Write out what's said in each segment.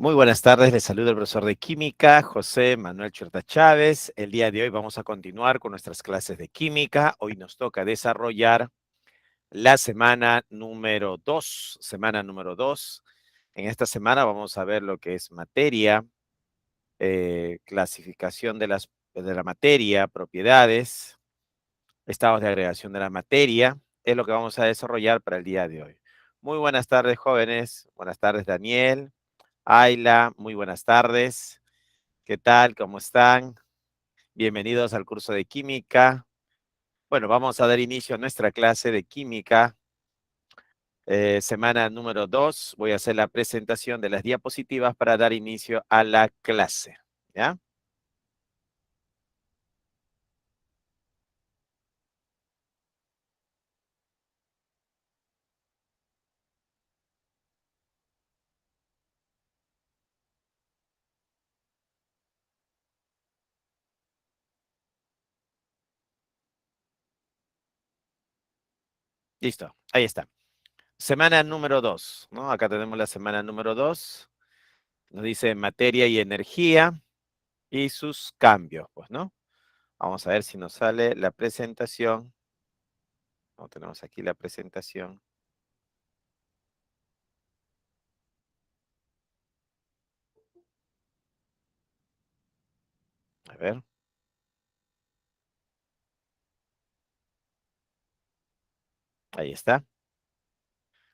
Muy buenas tardes, les saluda el profesor de química, José Manuel Churta Chávez. El día de hoy vamos a continuar con nuestras clases de química. Hoy nos toca desarrollar la semana número 2. En esta semana vamos a ver lo que es materia, clasificación de la materia, propiedades, estados de agregación de la materia. Es lo que vamos a desarrollar para el día de hoy. Muy buenas tardes, jóvenes. Buenas tardes, Daniel. Ayla, muy buenas tardes. ¿Qué tal? ¿Cómo están? Bienvenidos al curso de química. Bueno, vamos a dar inicio a nuestra clase de química. Semana número 2. Voy a hacer la presentación de las diapositivas para dar inicio a la clase. ¿Ya? Listo. Ahí está. Semana número 2, ¿no? Acá tenemos la semana número 2. Nos dice materia y energía y sus cambios, pues, ¿no? Vamos a ver si nos sale la presentación. No, tenemos aquí la presentación. A ver. Ahí está.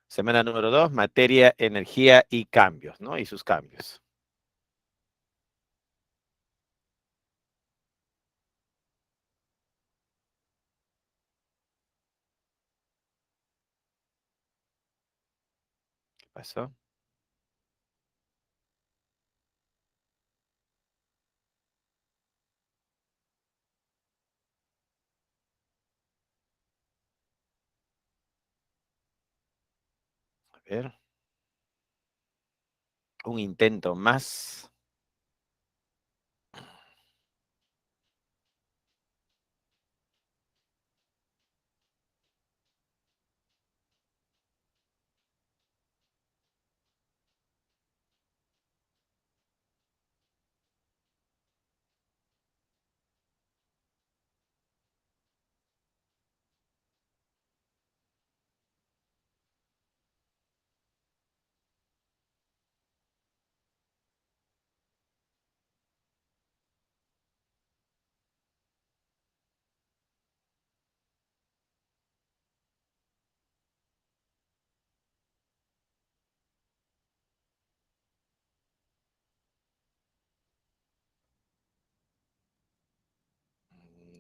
Semana número 2, materia, energía y cambios, ¿no? Y sus cambios. ¿Qué pasó? A ver. Un intento más.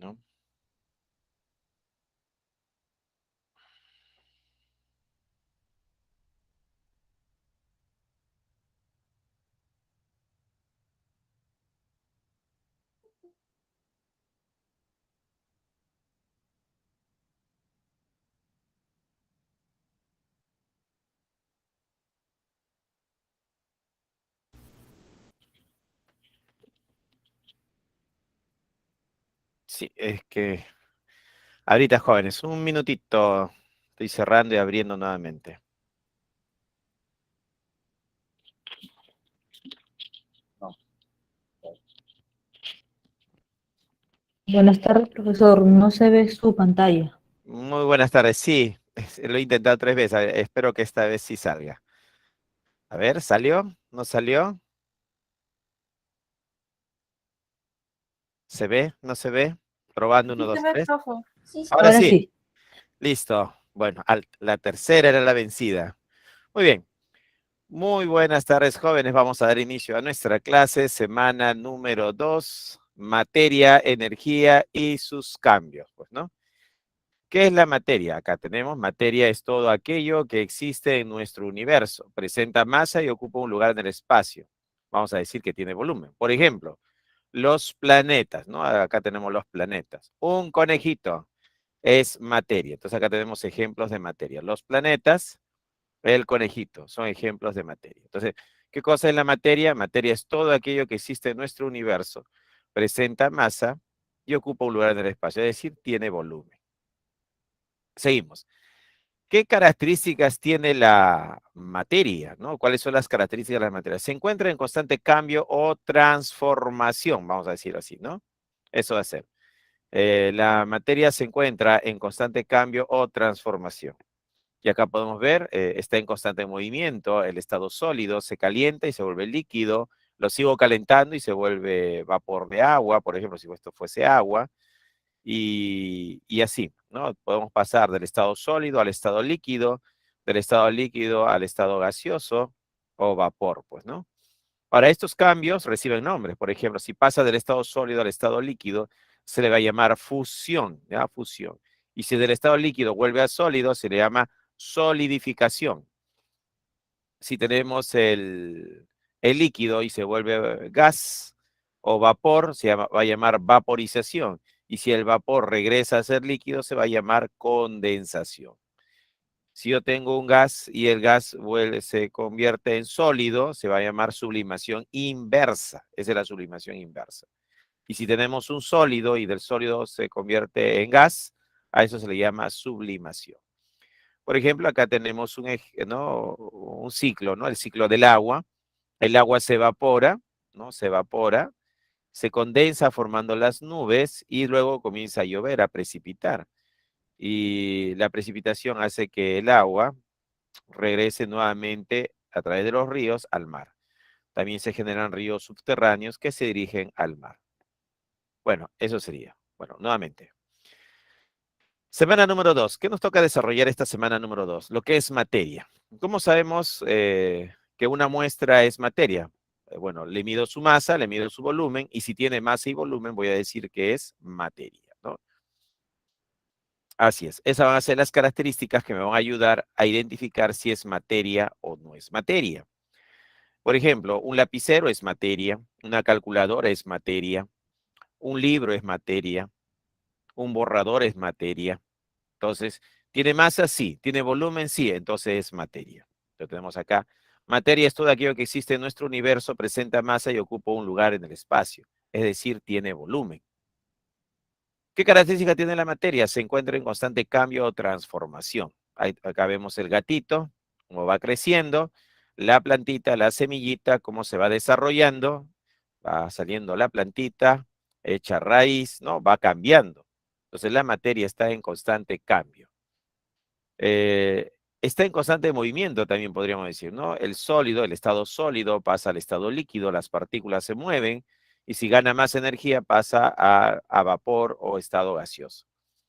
No. Sí, es que ahorita, jóvenes, un minutito. Estoy cerrando y abriendo nuevamente. Buenas tardes, profesor. No se ve su pantalla. Muy buenas tardes. Sí, lo he intentado 3 veces. A ver, espero que esta vez sí salga. A ver, ¿salió? ¿No salió? ¿Se ve? ¿No se ve? Probando, uno, Sí se dos, ve, tres. profe. Sí se Ahora Ahora ve. sí, sí. listo. Bueno, la tercera era la vencida. Muy bien. Muy buenas tardes, jóvenes. Vamos a dar inicio a nuestra clase, semana número 2, materia, energía y sus cambios, pues, ¿no? ¿Qué es la materia? Acá tenemos, materia es todo aquello que existe en nuestro universo, presenta masa y ocupa un lugar en el espacio. Vamos a decir que tiene volumen. Por ejemplo, los planetas, ¿no? Acá tenemos los planetas. Un conejito es materia. Entonces acá tenemos ejemplos de materia. Los planetas, el conejito, son ejemplos de materia. Entonces, ¿qué cosa es la materia? Materia es todo aquello que existe en nuestro universo, presenta masa y ocupa un lugar en el espacio, es decir, tiene volumen. Seguimos. ¿Qué características tiene la materia, no? ¿Cuáles son las características de la materia? Se encuentra en constante cambio o transformación, vamos a decirlo así, ¿no? Eso va a ser. La materia se encuentra en constante cambio o transformación. Y acá podemos ver, está en constante movimiento, el estado sólido se calienta y se vuelve líquido, lo sigo calentando y se vuelve vapor de agua, por ejemplo, si esto fuese agua, y así, ¿no? Podemos pasar del estado sólido al estado líquido, del estado líquido al estado gaseoso o vapor, pues, ¿no? Ahora, estos cambios reciben nombres. Por ejemplo, si pasa del estado sólido al estado líquido, se le va a llamar fusión, ¿ya? Fusión. Y si del estado líquido vuelve a sólido, se le llama solidificación. Si tenemos el líquido y se vuelve gas o vapor, va a llamar vaporización. Y si el vapor regresa a ser líquido, se va a llamar condensación. Si yo tengo un gas y el gas se convierte en sólido, se va a llamar sublimación inversa. Esa es la sublimación inversa. Y si tenemos un sólido y del sólido se convierte en gas, a eso se le llama sublimación. Por ejemplo, acá tenemos ¿no? Un ciclo, ¿no? El ciclo del agua. El agua se evapora, ¿no? Se evapora, se condensa formando las nubes y luego comienza a llover, a precipitar. Y la precipitación hace que el agua regrese nuevamente a través de los ríos al mar. También se generan ríos subterráneos que se dirigen al mar. Bueno, eso sería. Bueno, nuevamente. Semana número 2. ¿Qué nos toca desarrollar esta semana número 2? Lo que es materia. ¿Cómo sabemos que una muestra es materia? Bueno, le mido su masa, le mido su volumen, y si tiene masa y volumen, voy a decir que es materia, ¿no? Así es. Esas van a ser las características que me van a ayudar a identificar si es materia o no es materia. Por ejemplo, un lapicero es materia, una calculadora es materia, un libro es materia, un borrador es materia. Entonces, ¿tiene masa? Sí. ¿Tiene volumen? Sí. Entonces es materia. Lo tenemos acá. Materia es todo aquello que existe en nuestro universo, presenta masa y ocupa un lugar en el espacio. Es decir, tiene volumen. ¿Qué característica tiene la materia? Se encuentra en constante cambio o transformación. Acá vemos el gatito, cómo va creciendo, la plantita, la semillita, cómo se va desarrollando, va saliendo la plantita, echa raíz, ¿no? Va cambiando. Entonces la materia está en constante cambio. Eh, Está en constante movimiento, también podríamos decir, ¿no? El sólido, el estado sólido pasa al estado líquido, las partículas se mueven, y si gana más energía pasa a vapor o estado gaseoso.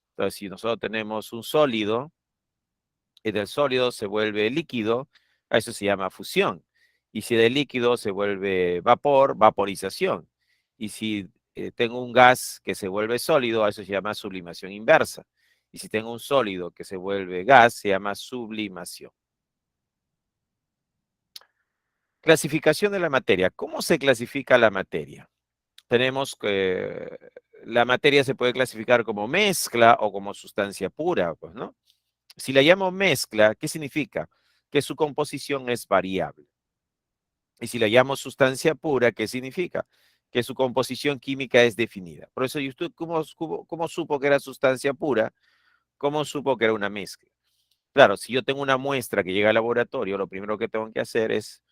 Entonces, si nosotros tenemos un sólido y del sólido se vuelve líquido, a eso se llama fusión. Y si del líquido se vuelve vapor, vaporización. Y si tengo un gas que se vuelve sólido, a eso se llama sublimación inversa. Y si tengo un sólido que se vuelve gas, se llama sublimación. Clasificación de la materia. ¿Cómo se clasifica la materia? Tenemos que la materia se puede clasificar como mezcla o como sustancia pura, pues, ¿no? Si la llamo mezcla, ¿qué significa? Que su composición es variable. Y si la llamo sustancia pura, ¿qué significa? Que su composición química es definida. Por eso, ¿y usted cómo supo que era sustancia pura? ¿Cómo supo que era una mezcla? Claro, si yo tengo una muestra que llega al laboratorio, lo primero que tengo que hacer es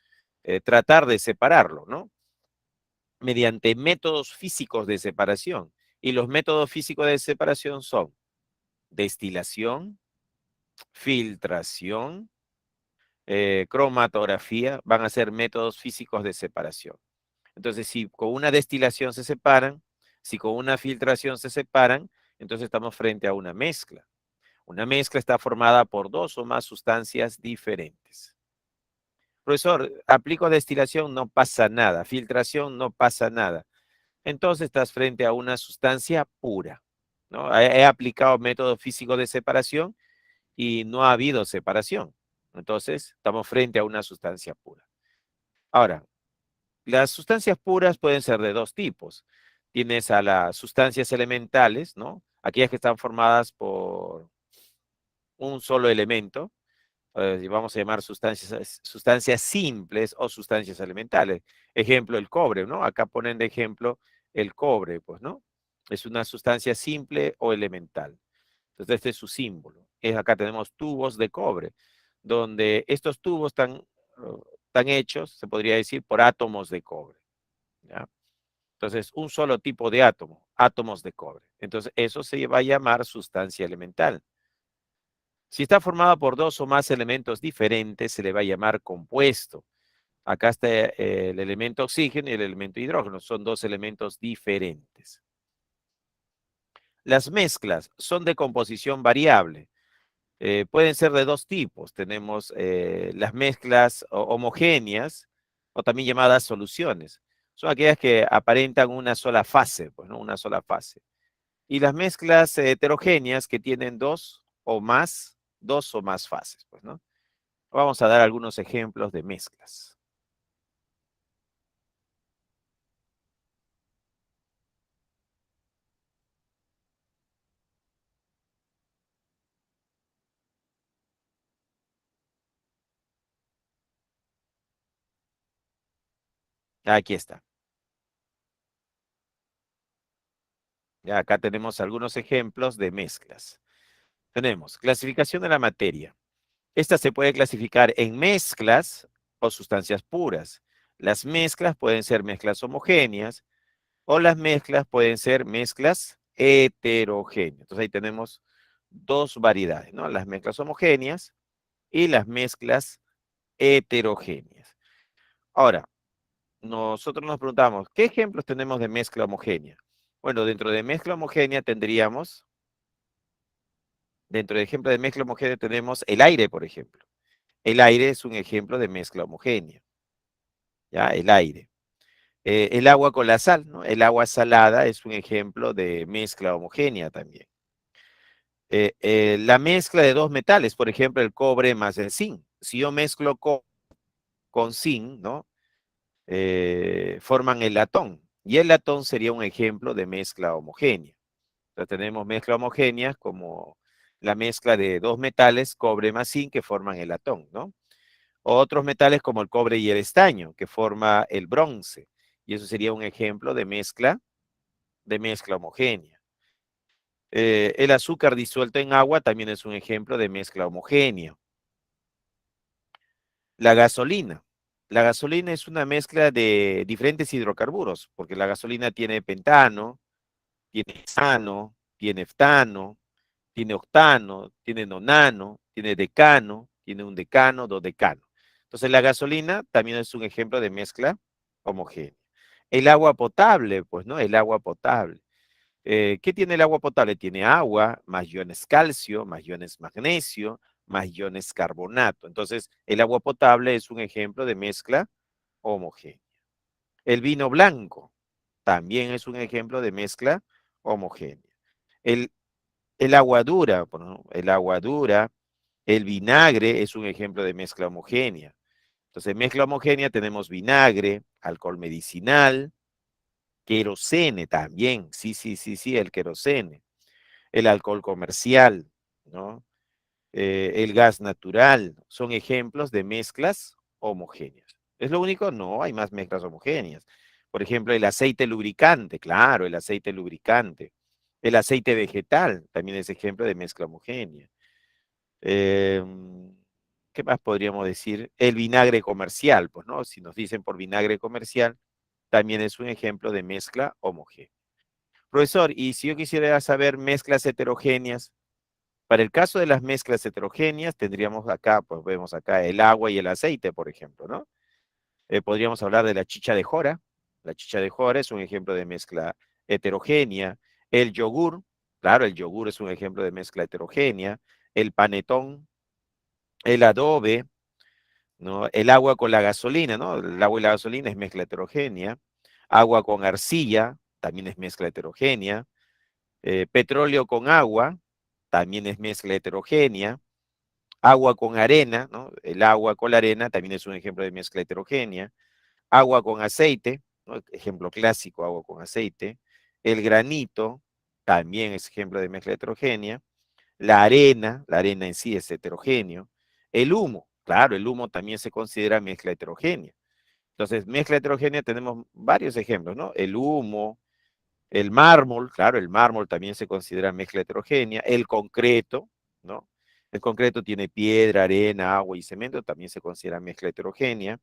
tratar de separarlo, ¿no? Mediante métodos físicos de separación. Y los métodos físicos de separación son destilación, filtración, cromatografía, van a ser métodos físicos de separación. Entonces, si con una destilación se separan, si con una filtración se separan, entonces estamos frente a una mezcla. Una mezcla está formada por dos o más sustancias diferentes. Profesor, aplico destilación, no pasa nada. Filtración, no pasa nada. Entonces estás frente a una sustancia pura, ¿no? He aplicado método físico de separación y no ha habido separación. Entonces, estamos frente a una sustancia pura. Ahora, las sustancias puras pueden ser de dos tipos. Tienes a las sustancias elementales, ¿no? Aquellas que están formadas por un solo elemento, y vamos a llamar sustancias simples o sustancias elementales. Ejemplo, el cobre, ¿no? Acá ponen de ejemplo el cobre, pues, ¿no? Es una sustancia simple o elemental. Entonces, este es su símbolo. Acá tenemos tubos de cobre, donde estos tubos están hechos, se podría decir, por átomos de cobre. ¿Ya? Entonces, un solo tipo de átomo, átomos de cobre. Entonces, eso se va a llamar sustancia elemental. Si está formada por dos o más elementos diferentes, se le va a llamar compuesto. Acá está el elemento oxígeno y el elemento hidrógeno. Son dos elementos diferentes. Las mezclas son de composición variable. Pueden ser de dos tipos. Tenemos las mezclas homogéneas o también llamadas soluciones. Son aquellas que aparentan una sola fase, pues, ¿no? Una sola fase. Y las mezclas heterogéneas que tienen dos o más fases, pues, ¿no? Vamos a dar algunos ejemplos de mezclas. Aquí está. Ya acá tenemos algunos ejemplos de mezclas. Tenemos clasificación de la materia. Esta se puede clasificar en mezclas o sustancias puras. Las mezclas pueden ser mezclas homogéneas o las mezclas pueden ser mezclas heterogéneas. Entonces ahí tenemos dos variedades, ¿no? Las mezclas homogéneas y las mezclas heterogéneas. Ahora, nosotros nos preguntamos, ¿qué ejemplos tenemos de mezcla homogénea? Bueno, dentro de mezcla homogénea tendríamos, dentro de ejemplo de mezcla homogénea tenemos el aire, por ejemplo. El aire es un ejemplo de mezcla homogénea, ¿ya? El aire. El agua con la sal, ¿no? El agua salada es un ejemplo de mezcla homogénea también. La mezcla de dos metales, por ejemplo, el cobre más el zinc. Si yo mezclo con zinc, ¿no? Forman el latón. Y el latón sería un ejemplo de mezcla homogénea. Entonces tenemos mezcla homogénea como la mezcla de dos metales, cobre más zinc, que forman el latón, ¿no? O otros metales como el cobre y el estaño, que forma el bronce. Y eso sería un ejemplo de mezcla homogénea. El azúcar disuelto en agua también es un ejemplo de mezcla homogénea. La gasolina. La gasolina es una mezcla de diferentes hidrocarburos, porque la gasolina tiene pentano, tiene hexano, tiene eftano, tiene octano, tiene nonano, tiene decano, tiene un decano, dodecano. Entonces la gasolina también es un ejemplo de mezcla homogénea. El agua potable, pues, ¿no? El agua potable. ¿Qué tiene el agua potable? Tiene agua, más iones calcio, más iones magnesio, más iones carbonato. Entonces, el agua potable es un ejemplo de mezcla homogénea. El vino blanco también es un ejemplo de mezcla homogénea. El, el agua dura, bueno, el agua dura, el vinagre es un ejemplo de mezcla homogénea. Entonces, mezcla homogénea tenemos vinagre, alcohol medicinal, querosene también, sí, el querosene, el alcohol comercial, ¿no? El gas natural, son ejemplos de mezclas homogéneas. ¿Es lo único? No, hay más mezclas homogéneas. Por ejemplo, el aceite lubricante, claro, el aceite lubricante. El aceite vegetal también es ejemplo de mezcla homogénea. ¿Qué más podríamos decir? El vinagre comercial, pues, ¿no? Si nos dicen por vinagre comercial, también es un ejemplo de mezcla homogénea. Profesor, y si yo quisiera saber mezclas heterogéneas, para el caso de las mezclas heterogéneas, tendríamos acá, pues vemos acá el agua y el aceite, por ejemplo, ¿no? Podríamos hablar de la chicha de jora. La chicha de jora es un ejemplo de mezcla heterogénea. El yogur, claro, el yogur es un ejemplo de mezcla heterogénea. El panetón, el adobe, ¿no? El agua con la gasolina, ¿no? El agua y la gasolina es mezcla heterogénea. Agua con arcilla, también es mezcla heterogénea. Petróleo con agua, también es mezcla heterogénea. Agua con arena, ¿no? El agua con la arena también es un ejemplo de mezcla heterogénea. Agua con aceite, ¿no? Ejemplo clásico, agua con aceite. El granito también es ejemplo de mezcla heterogénea. La arena en sí es heterogéneo. El humo, claro, el humo también se considera mezcla heterogénea. Entonces, mezcla heterogénea tenemos varios ejemplos, ¿no? El humo, El mármol, claro, el mármol también se considera mezcla heterogénea. El concreto, ¿no? El concreto tiene piedra, arena, agua y cemento, también se considera mezcla heterogénea.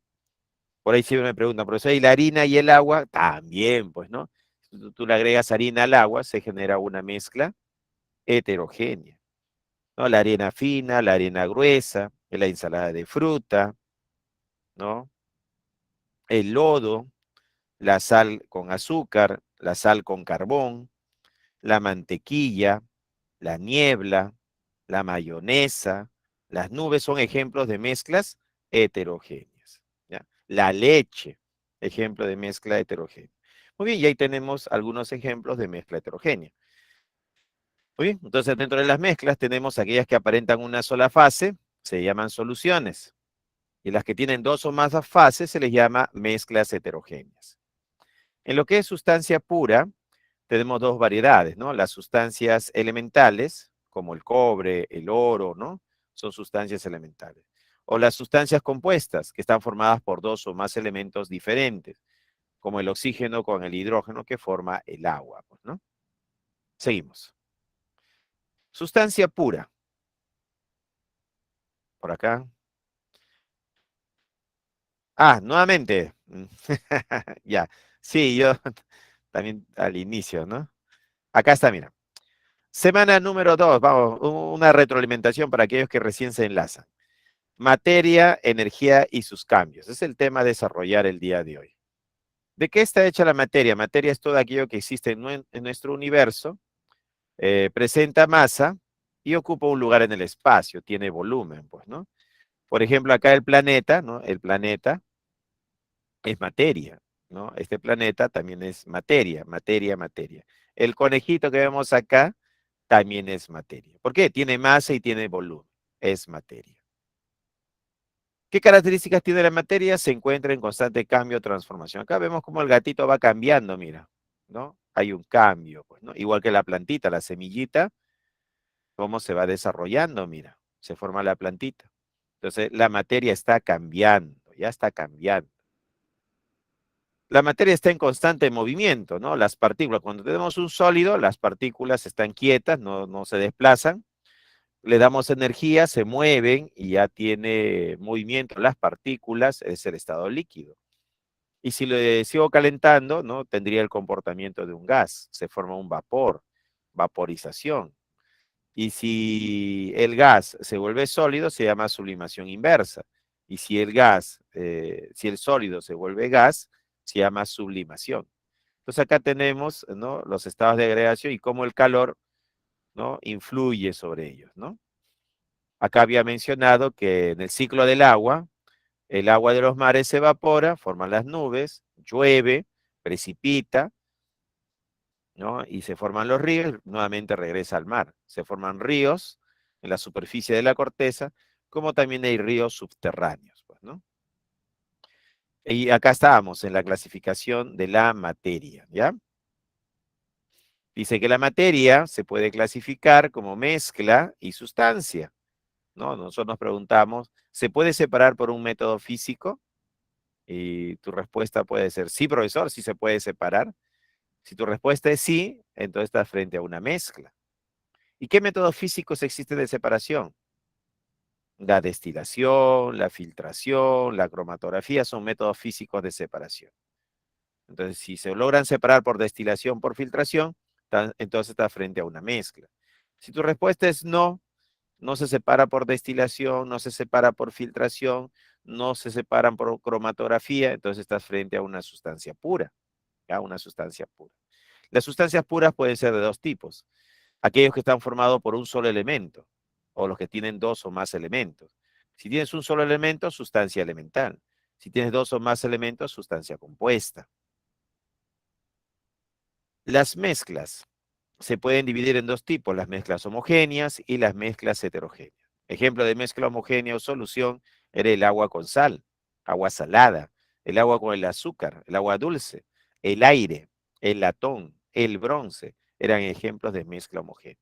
Por ahí siempre me preguntan, profesor, ¿y la harina y el agua? También, pues, ¿no? Si tú le agregas harina al agua, se genera una mezcla heterogénea, ¿no? La arena fina, la arena gruesa, la ensalada de fruta, ¿no? El lodo, la sal con azúcar, la sal con carbón, la mantequilla, la niebla, la mayonesa, las nubes son ejemplos de mezclas heterogéneas, ¿ya? La leche, ejemplo de mezcla heterogénea. Muy bien, y ahí tenemos algunos ejemplos de mezcla heterogénea. Muy bien, entonces dentro de las mezclas tenemos aquellas que aparentan una sola fase, se llaman soluciones, y las que tienen dos o más fases se les llama mezclas heterogéneas. En lo que es sustancia pura, tenemos dos variedades, ¿no? Las sustancias elementales, como el cobre, el oro, ¿no? Son sustancias elementales. O las sustancias compuestas, que están formadas por dos o más elementos diferentes, como el oxígeno con el hidrógeno que forma el agua, pues, ¿no? Seguimos. Sustancia pura. Por acá. Ah, nuevamente. Ya. Sí, yo también al inicio, ¿no? Acá está, mira. Semana número 2, vamos, una retroalimentación para aquellos que recién se enlazan. Materia, energía y sus cambios. Es el tema a desarrollar el día de hoy. ¿De qué está hecha la materia? Materia es todo aquello que existe en nuestro universo, presenta masa y ocupa un lugar en el espacio, tiene volumen, pues, ¿no? Por ejemplo, acá el planeta, ¿no? El planeta es materia, ¿no? Este planeta también es materia, materia, materia. El conejito que vemos acá también es materia. ¿Por qué? Tiene masa y tiene volumen. Es materia. ¿Qué características tiene la materia? Se encuentra en constante cambio o transformación. Acá vemos cómo el gatito va cambiando, mira, ¿no? Hay un cambio, pues, ¿no? Igual que la plantita, la semillita, cómo se va desarrollando, mira, se forma la plantita. Entonces, la materia está cambiando, ya está cambiando. La materia está en constante movimiento, ¿no? Las partículas, cuando tenemos un sólido, las partículas están quietas, no se desplazan. Le damos energía, se mueven y ya tiene movimiento las partículas, es el estado líquido. Y si le sigo calentando, ¿no? Tendría el comportamiento de un gas, se forma un vapor, vaporización. Y si el gas se vuelve sólido, se llama sublimación inversa. Y si el gas, si el sólido se vuelve gas, se llama sublimación. Entonces acá tenemos, ¿no? Los estados de agregación y cómo el calor, ¿no? Influye sobre ellos, ¿no? Acá había mencionado que en el ciclo del agua, el agua de los mares se evapora, forman las nubes, llueve, precipita, ¿no? Y se forman los ríos, nuevamente regresa al mar. Se forman ríos en la superficie de la corteza, como también hay ríos subterráneos, pues, ¿no? Y acá estábamos en la clasificación de la materia, ¿ya? Dice que la materia se puede clasificar como mezcla y sustancia, ¿no? Nosotros nos preguntamos, ¿se puede separar por un método físico? Y tu respuesta puede ser, sí, profesor, sí se puede separar. Si tu respuesta es sí, entonces estás frente a una mezcla. ¿Y qué métodos físicos existen de separación? La destilación, la filtración, la cromatografía son métodos físicos de separación. Entonces, si se logran separar por destilación, por filtración, entonces estás frente a una mezcla. Si tu respuesta es no, no se separa por destilación, no se separa por filtración, no se separan por cromatografía, entonces estás frente a una sustancia pura, ¿ya? Una sustancia pura. Las sustancias puras pueden ser de dos tipos. Aquellos que están formados por un solo elemento, o los que tienen dos o más elementos. Si tienes un solo elemento, sustancia elemental. Si tienes dos o más elementos, sustancia compuesta. Las mezclas se pueden dividir en dos tipos, las mezclas homogéneas y las mezclas heterogéneas. Ejemplo de mezcla homogénea o solución era el agua con sal, agua salada, el agua con el azúcar, el agua dulce, el aire, el latón, el bronce, eran ejemplos de mezcla homogénea.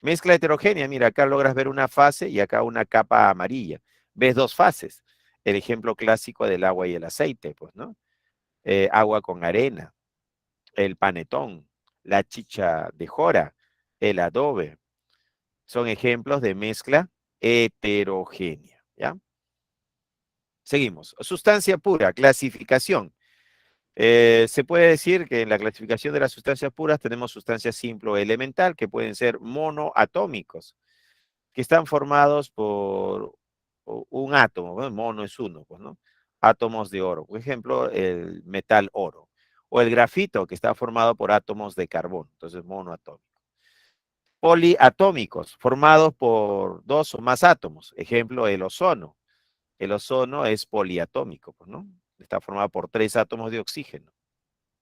Mezcla heterogénea, mira, acá logras ver una fase y acá una capa amarilla. Ves dos fases. El ejemplo clásico del agua y el aceite, pues, ¿no? Agua con arena, el panetón, la chicha de jora, el adobe. Son ejemplos de mezcla heterogénea, ¿ya? Seguimos. Sustancia pura, clasificación. Se puede decir que en la clasificación de las sustancias puras tenemos sustancias simple o elemental, que pueden ser monoatómicos, que están formados por un átomo. Bueno, mono es uno, pues, ¿no? Átomos de oro. Por ejemplo, el metal oro. O el grafito, que está formado por átomos de carbón. Entonces, monoatómico. Poliatómicos, formados por dos o más átomos. Ejemplo, el ozono. El ozono es poliatómico, pues, ¿no? Está formado por tres átomos de oxígeno.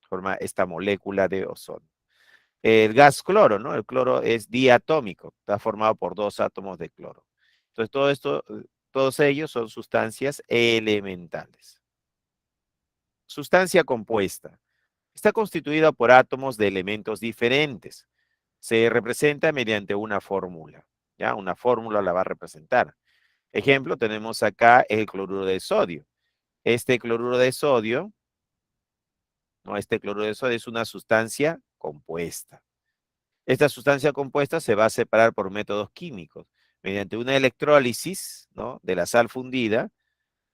Forma esta molécula de ozono. El gas cloro, ¿no? El cloro es diatómico, está formado por dos átomos de cloro. Entonces, todo esto, todos ellos son sustancias elementales. Sustancia compuesta. Está constituida por átomos de elementos diferentes. Se representa mediante una fórmula. ¿Ya? Una fórmula la va a representar. Ejemplo, tenemos acá el cloruro de sodio. Este cloruro de sodio, ¿no? Este cloruro de sodio es una sustancia compuesta. Esta sustancia compuesta se va a separar por métodos químicos. Mediante una electrólisis, ¿no?, de la sal fundida,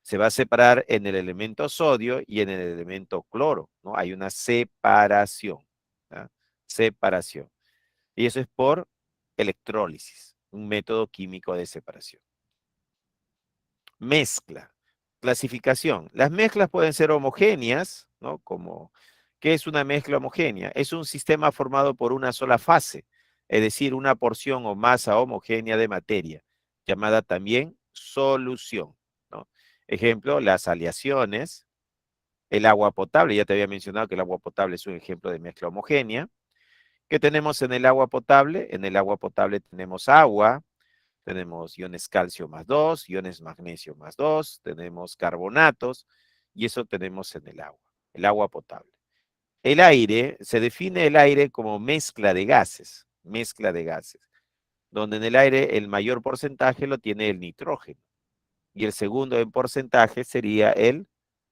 se va a separar en el elemento sodio y en el elemento cloro, ¿no? Hay una separación, ¿ya? Separación. Y eso es por electrólisis, un método químico de separación. Mezcla. Clasificación. Las mezclas pueden ser homogéneas, ¿no? Como, ¿qué es una mezcla homogénea? Es un sistema formado por una sola fase, es decir, una porción o masa homogénea de materia, llamada también solución, ¿no? Ejemplo, las aleaciones, el agua potable, ya te había mencionado que el agua potable es un ejemplo de mezcla homogénea. ¿Qué tenemos en el agua potable? En el agua potable tenemos agua, tenemos iones calcio más 2, iones magnesio más 2, tenemos carbonatos, y eso tenemos en el agua potable. El aire, se define el aire como mezcla de gases, donde en el aire el mayor porcentaje lo tiene el nitrógeno, y el segundo en porcentaje sería el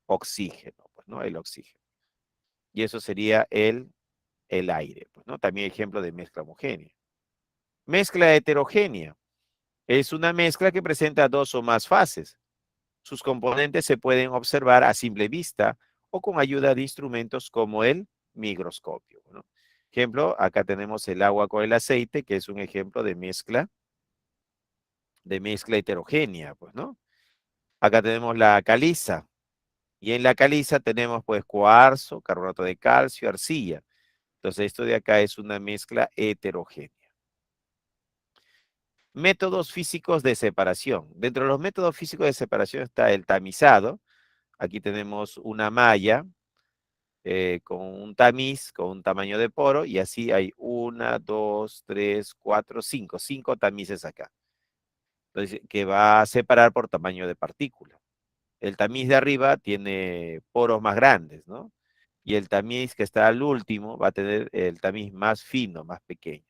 oxígeno, pues, ¿no? El oxígeno. Y eso sería el aire, pues, ¿no? También ejemplo de mezcla homogénea. Mezcla heterogénea. Es una mezcla que presenta dos o más fases. Sus componentes se pueden observar a simple vista o con ayuda de instrumentos como el microscopio, ¿no? Ejemplo, acá tenemos el agua con el aceite, que es un ejemplo de mezcla heterogénea, pues, ¿no? Acá tenemos la caliza, y en la caliza tenemos, pues, cuarzo, carbonato de calcio, arcilla. Entonces, esto de acá es una mezcla heterogénea. Métodos físicos de separación. Dentro de los métodos físicos de separación está el tamizado. Aquí tenemos una malla con un tamiz, con un tamaño de poro, y así hay una, dos, tres, cuatro, cinco tamices acá. Entonces, que va a separar por tamaño de partícula. El tamiz de arriba tiene poros más grandes, ¿no? Y el tamiz que está al último va a tener el tamiz más fino, más pequeño.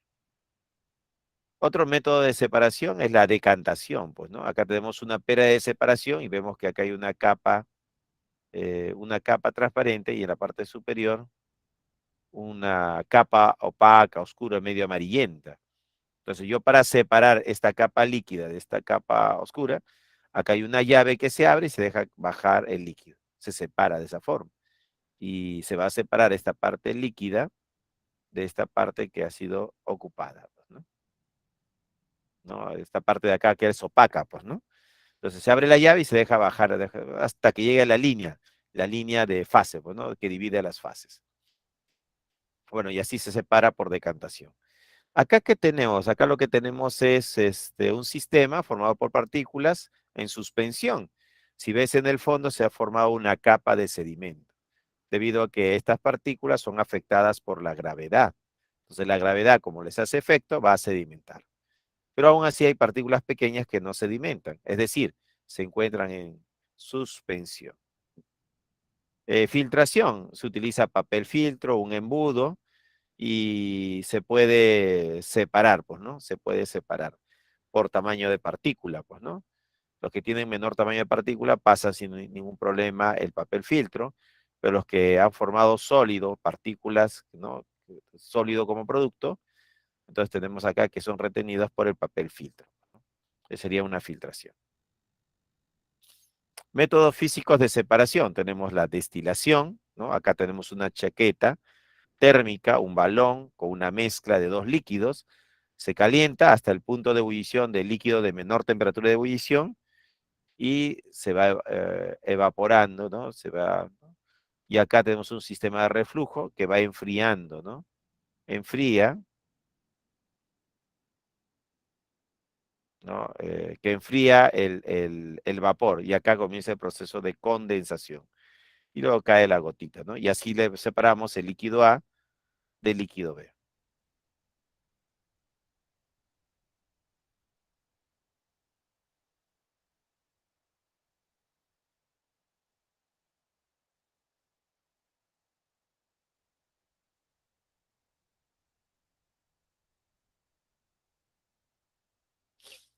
Otro método de separación es la decantación, pues, ¿no? Acá tenemos una pera de separación y vemos que acá hay una capa transparente, y en la parte superior una capa opaca, oscura, medio amarillenta. Entonces yo, para separar esta capa líquida de esta capa oscura, acá hay una llave que se abre y se deja bajar el líquido. Se separa de esa forma. Y se va a separar esta parte líquida de esta parte que ha sido ocupada, pues, ¿no? ¿No? Esta parte de acá que es opaca, pues, ¿no? Entonces se abre la llave y se deja bajar hasta que llegue a la línea de fase, pues, ¿no?, que divide las fases. Bueno, y así se separa por decantación. Acá, ¿qué tenemos? Acá lo que tenemos es un sistema formado por partículas en suspensión. Si ves en el fondo, se ha formado una capa de sedimento, debido a que estas partículas son afectadas por la gravedad. Entonces la gravedad, como les hace efecto, va a sedimentar. Pero aún así hay partículas pequeñas que no sedimentan, es decir, se encuentran en suspensión. Filtración, se utiliza papel filtro, un embudo, y se puede separar, pues, ¿no? Se puede separar por tamaño de partícula, pues, ¿no? Los que tienen menor tamaño de partícula pasan sin ningún problema el papel filtro, pero los que han formado sólido, partículas, ¿no?, sólido como producto. Entonces tenemos acá que son retenidos por el papel filtro, ¿no? Que sería una filtración. Métodos físicos de separación. Tenemos la destilación, ¿no? Acá tenemos una chaqueta térmica, un balón con una mezcla de dos líquidos. Se calienta hasta el punto de ebullición del líquido de menor temperatura de ebullición y se va evaporando, ¿no? ¿no? Y acá tenemos un sistema de reflujo que va enfriando, ¿no? Enfría, ¿no? Que enfría el vapor y acá comienza el proceso de condensación. Y luego cae la gotita, ¿no? Y así le separamos el líquido A del líquido B.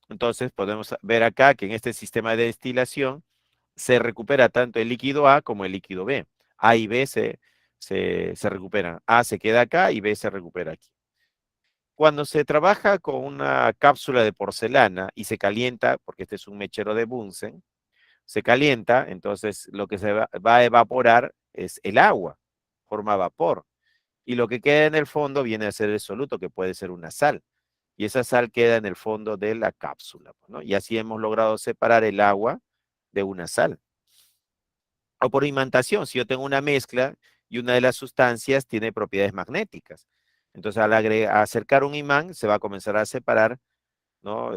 Entonces podemos ver acá que en este sistema de destilación se recupera tanto el líquido A como el líquido B. A y B se recuperan. A se queda acá y B se recupera aquí. Cuando se trabaja con una cápsula de porcelana y se calienta, porque este es un mechero de Bunsen, se calienta, entonces lo que se va a evaporar es el agua, forma vapor. Y lo que queda en el fondo viene a ser el soluto, que puede ser una sal. Y esa sal queda en el fondo de la cápsula, ¿no? Y así hemos logrado separar el agua de una sal. O por imantación, si yo tengo una mezcla y una de las sustancias tiene propiedades magnéticas. Entonces, al acercar un imán, se va a comenzar a separar, ¿no?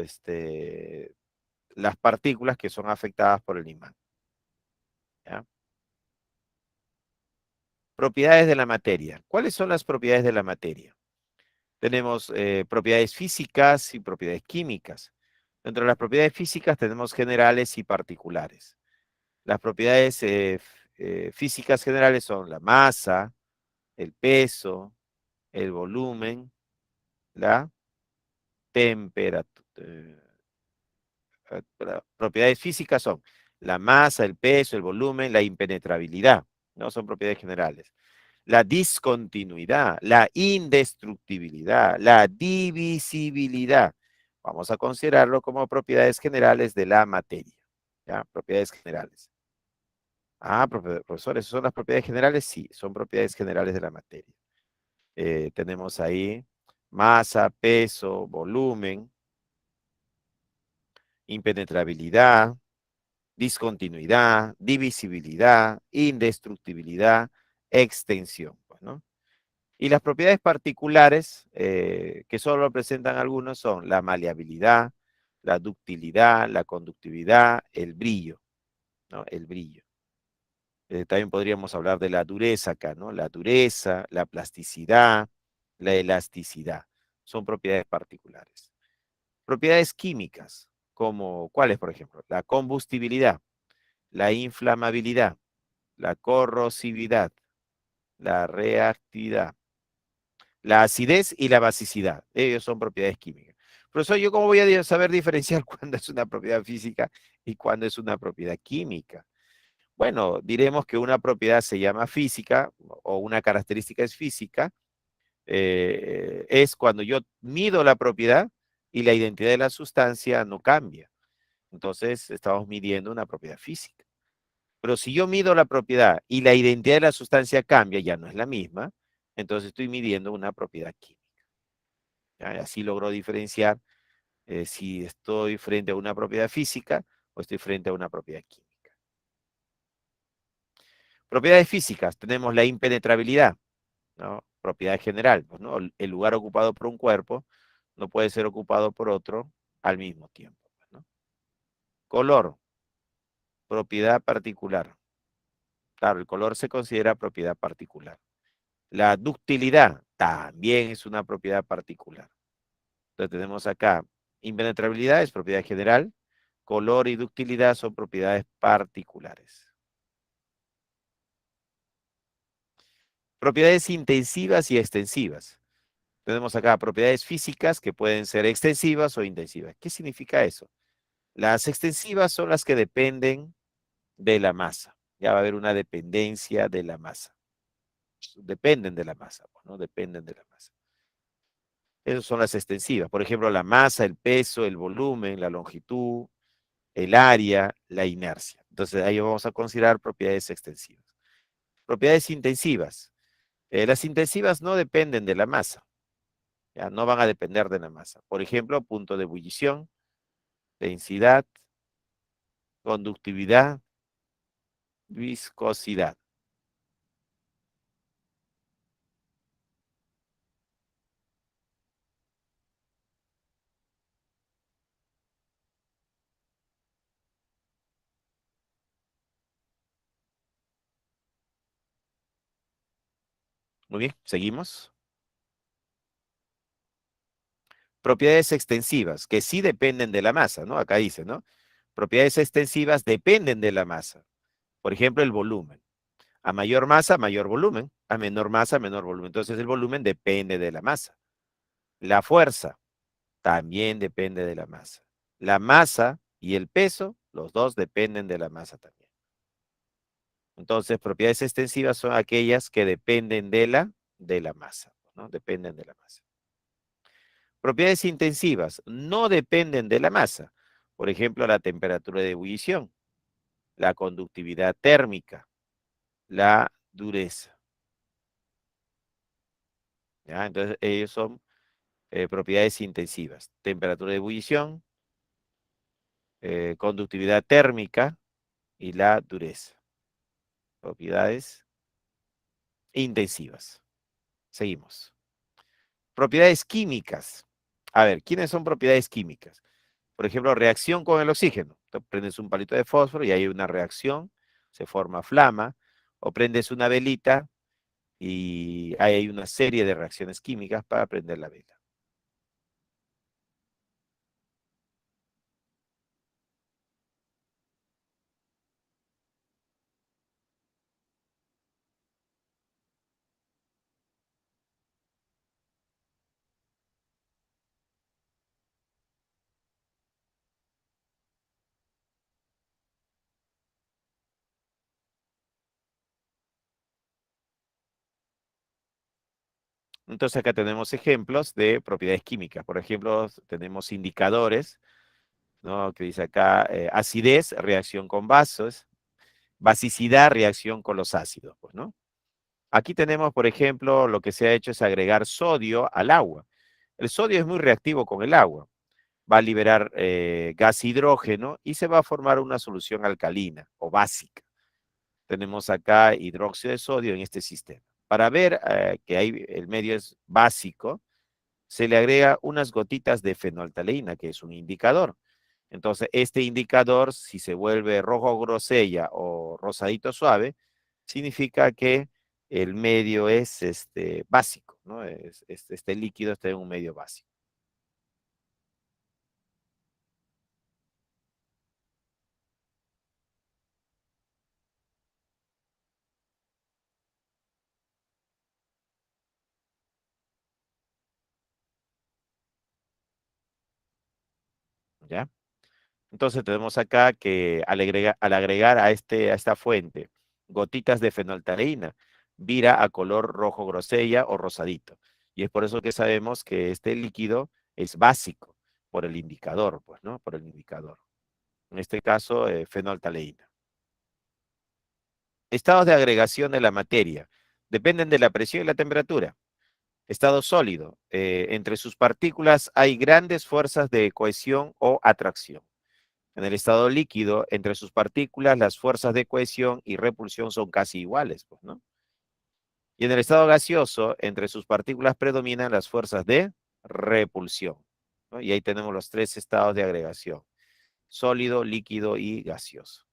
Las partículas que son afectadas por el imán. ¿Ya? Propiedades de la materia. ¿Cuáles son las propiedades de la materia? Tenemos propiedades físicas y propiedades químicas. Dentro de las propiedades físicas tenemos generales y particulares. Las propiedades físicas generales son la masa, el peso, el volumen, la temperatura. Propiedades físicas son la masa, el peso, el volumen, la impenetrabilidad, ¿no? Son propiedades generales. La discontinuidad, la indestructibilidad, la divisibilidad. Vamos a considerarlo como propiedades generales de la materia. ¿Ya? Propiedades generales. Ah, profesor, ¿esas son las propiedades generales? Sí, son propiedades generales de la materia. Tenemos ahí masa, peso, volumen, impenetrabilidad, discontinuidad, divisibilidad, indestructibilidad, extensión, pues, ¿no? Y las propiedades particulares, que solo presentan algunos, son la maleabilidad, la ductilidad, la conductividad, el brillo, ¿no? El brillo. También podríamos hablar de la dureza acá, ¿no? La dureza, la plasticidad, la elasticidad. Son propiedades particulares. Propiedades químicas, como ¿cuáles, por ejemplo? La combustibilidad, la inflamabilidad, la corrosividad, la reactividad, la acidez y la basicidad. Ellos son propiedades químicas. Profesor, ¿yo cómo voy a saber diferenciar cuándo es una propiedad física y cuándo es una propiedad química? Bueno, diremos que una propiedad se llama física o una característica es física, es cuando yo mido la propiedad y la identidad de la sustancia no cambia. Entonces, estamos midiendo una propiedad física. Pero si yo mido la propiedad y la identidad de la sustancia cambia, ya no es la misma, entonces estoy midiendo una propiedad química. ¿Ya? Así logro diferenciar si estoy frente a una propiedad física o estoy frente a una propiedad química. Propiedades físicas, tenemos la impenetrabilidad, ¿no? Propiedad general, pues, ¿no? El lugar ocupado por un cuerpo no puede ser ocupado por otro al mismo tiempo, pues, ¿no? Color, propiedad particular. Claro, el color se considera propiedad particular. La ductilidad también es una propiedad particular. Entonces tenemos acá, impenetrabilidad es propiedad general, color y ductilidad son propiedades particulares. Propiedades intensivas y extensivas. Tenemos acá propiedades físicas que pueden ser extensivas o intensivas. ¿Qué significa eso? Las extensivas son las que dependen de la masa. Ya va a haber una dependencia de la masa. dependen de la masa, pues, ¿no? Dependen de la masa. Esas son las extensivas. Por ejemplo, la masa, el peso, el volumen, la longitud, el área, la inercia. Entonces, ahí vamos a considerar propiedades extensivas. Propiedades intensivas. Las intensivas no dependen de la masa, ya no van a depender de la masa. Por ejemplo, punto de ebullición, densidad, conductividad, viscosidad. Muy bien, seguimos. Propiedades extensivas, que sí dependen de la masa, ¿no? Acá dice, ¿no? Propiedades extensivas dependen de la masa. Por ejemplo, el volumen. A mayor masa, mayor volumen. A menor masa, menor volumen. Entonces, el volumen depende de la masa. La fuerza también depende de la masa. La masa y el peso, los dos dependen de la masa también. Entonces, propiedades extensivas son aquellas que dependen de la masa, ¿no? Dependen de la masa. Propiedades intensivas no dependen de la masa. Por ejemplo, la temperatura de ebullición, la conductividad térmica, la dureza. ¿Ya? Entonces, ellos son propiedades intensivas. Temperatura de ebullición, conductividad térmica y la dureza. Propiedades intensivas. Seguimos. Propiedades químicas. A ver, ¿quiénes son propiedades químicas? Por ejemplo, reacción con el oxígeno. Tú prendes un palito de fósforo y hay una reacción, se forma flama, o prendes una velita y hay una serie de reacciones químicas para prender la vela. Entonces acá tenemos ejemplos de propiedades químicas. Por ejemplo, tenemos indicadores, ¿no? Que dice acá acidez, reacción con bases, basicidad, reacción con los ácidos, pues, ¿no? Aquí tenemos, por ejemplo, lo que se ha hecho es agregar sodio al agua. El sodio es muy reactivo con el agua. Va a liberar gas hidrógeno y se va a formar una solución alcalina o básica. Tenemos acá hidróxido de sodio en este sistema. Para ver que el medio es básico, se le agrega unas gotitas de fenolftaleína, que es un indicador. Entonces, este indicador, si se vuelve rojo grosella o rosadito suave, significa que el medio es básico, ¿no? Este líquido está en un medio básico. ¿Ya? Entonces tenemos acá que al agregar a esta fuente gotitas de fenolftaleína, vira a color rojo grosella o rosadito. Y es por eso que sabemos que este líquido es básico por el indicador, pues, ¿no? Por el indicador. En este caso, fenolftaleína. Estados de agregación de la materia. Dependen de la presión y la temperatura. Estado sólido. Entre sus partículas hay grandes fuerzas de cohesión o atracción. En el estado líquido, entre sus partículas, las fuerzas de cohesión y repulsión son casi iguales, pues, ¿no? Y en el estado gaseoso, entre sus partículas predominan las fuerzas de repulsión, ¿no? Y ahí tenemos los tres estados de agregación: sólido, líquido y gaseoso.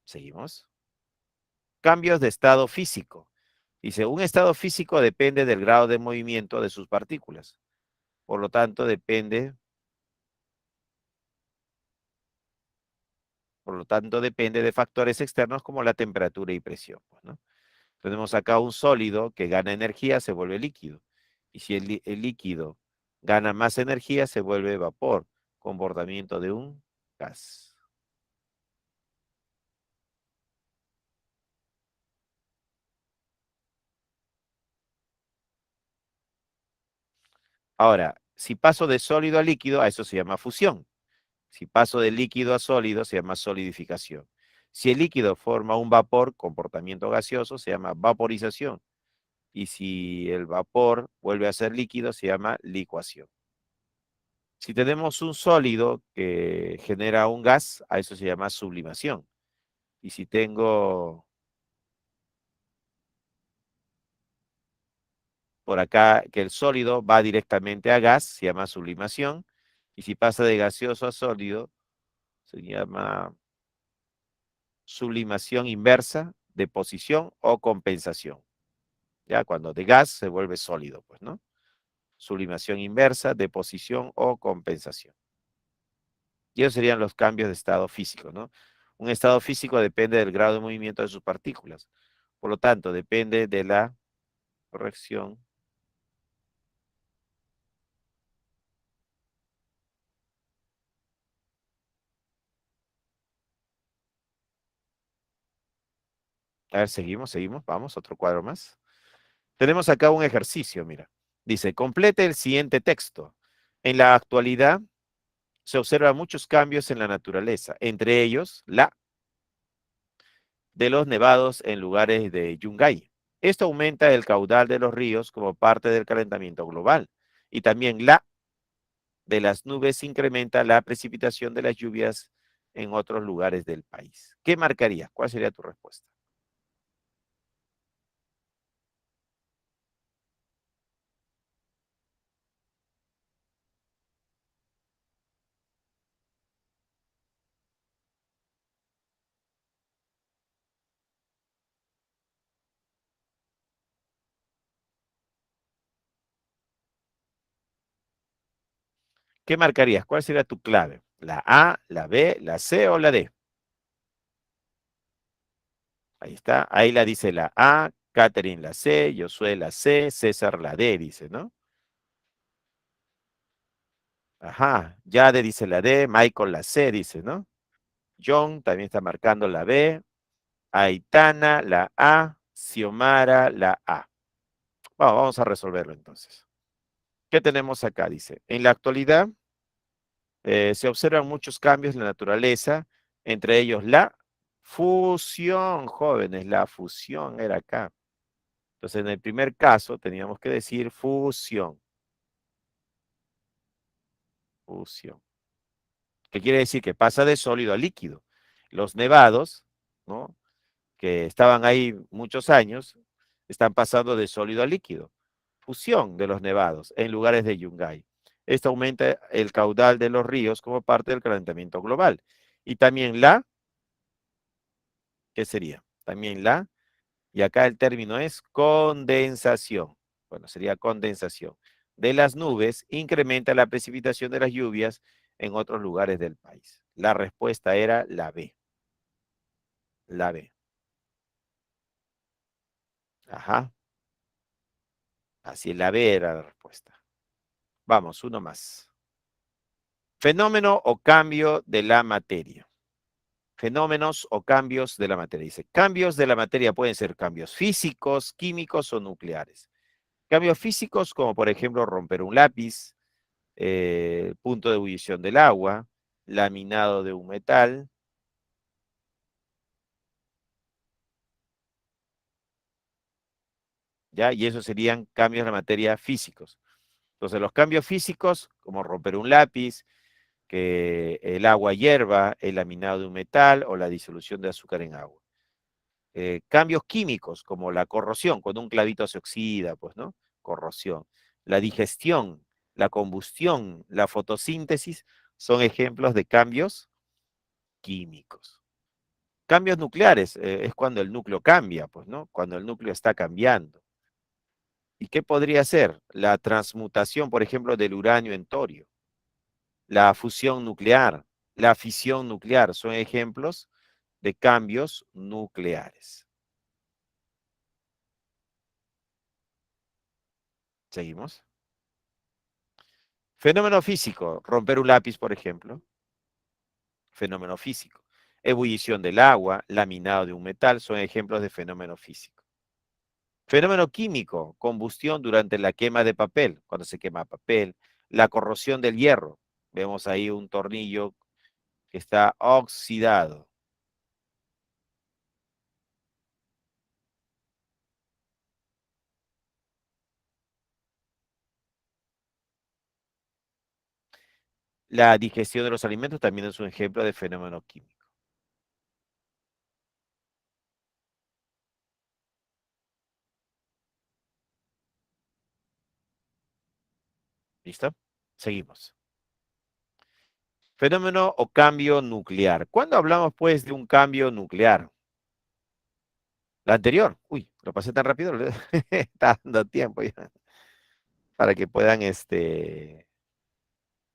Seguimos. Cambios de estado físico. Dice, un estado físico depende del grado de movimiento de sus partículas. Por lo tanto, depende de factores externos como la temperatura y presión, pues, ¿no? Tenemos acá un sólido que gana energía, se vuelve líquido. Y si el líquido gana más energía, se vuelve vapor, comportamiento de un gas. Ahora, si paso de sólido a líquido, a eso se llama fusión. Si paso de líquido a sólido, se llama solidificación. Si el líquido forma un vapor, comportamiento gaseoso, se llama vaporización. Y si el vapor vuelve a ser líquido, se llama licuación. Si tenemos un sólido que genera un gas, a eso se llama sublimación. Y si tengo por acá que el sólido va directamente a gas, se llama sublimación. Y si pasa de gaseoso a sólido, se llama sublimación inversa, deposición o compensación. Ya cuando de gas se vuelve sólido, pues, ¿no? Sublimación inversa, deposición o compensación. Y esos serían los cambios de estado físico, ¿no? Un estado físico depende del grado de movimiento de sus partículas. Por lo tanto, depende de la corrección. A ver, seguimos, vamos, otro cuadro más. Tenemos acá un ejercicio, mira. Dice, complete el siguiente texto. En la actualidad se observan muchos cambios en la naturaleza, entre ellos la de los nevados en lugares de Yungay. Esto aumenta el caudal de los ríos como parte del calentamiento global. Y también la de las nubes incrementa la precipitación de las lluvias en otros lugares del país. ¿Qué marcarías? ¿Cuál sería tu respuesta? ¿Qué marcarías? ¿Cuál sería tu clave? ¿La A, la B, la C o la D? Ahí está. Ahí la dice la A, Catherine la C, Josué la C, César la D, dice, ¿no? Ajá. Yade dice la D, Michael la C, dice, ¿no? John también está marcando la B, Aitana la A, Xiomara la A. Vamos a resolverlo entonces. ¿Qué tenemos acá? Dice, en la actualidad se observan muchos cambios en la naturaleza, entre ellos la fusión, jóvenes, la fusión era acá. Entonces, en el primer caso teníamos que decir fusión, fusión. ¿Qué quiere decir? Que pasa de sólido a líquido. Los nevados, ¿no? Que estaban ahí muchos años, están pasando de sólido a líquido. Fusión de los nevados en lugares de Yungay. Esto aumenta el caudal de los ríos como parte del calentamiento global. Y también la, ¿qué sería? También la, y acá el término es condensación. Bueno, sería condensación de las nubes, incrementa la precipitación de las lluvias en otros lugares del país. La respuesta era la B. La B. Ajá. Así es, la B era la respuesta. Vamos, uno más. Fenómeno o cambio de la materia. Fenómenos o cambios de la materia. Dice, cambios de la materia pueden ser cambios físicos, químicos o nucleares. Cambios físicos como por ejemplo romper un lápiz, punto de ebullición del agua, laminado de un metal, ¿ya? Y esos serían cambios de la materia físicos. Entonces, los cambios físicos, como romper un lápiz, que el agua hierva, el laminado de un metal o la disolución de azúcar en agua. Cambios químicos, como la corrosión, cuando un clavito se oxida, pues, ¿no? Corrosión. La digestión, la combustión, la fotosíntesis son ejemplos de cambios químicos. Cambios nucleares es cuando el núcleo cambia, pues, ¿no? Cuando el núcleo está cambiando. ¿Y qué podría ser? La transmutación, por ejemplo, del uranio en torio. La fusión nuclear, la fisión nuclear son ejemplos de cambios nucleares. Seguimos. Fenómeno físico, romper un lápiz, por ejemplo. Fenómeno físico. Ebullición del agua, laminado de un metal, son ejemplos de fenómeno físico. Fenómeno químico, combustión durante la quema de papel, cuando se quema papel. La corrosión del hierro. Vemos ahí un tornillo que está oxidado. La digestión de los alimentos también es un ejemplo de fenómeno químico. ¿Listo? Seguimos. Fenómeno o cambio nuclear. ¿Cuándo hablamos, pues, de un cambio nuclear? La anterior. Uy, lo pasé tan rápido. Está dando tiempo ya para que puedan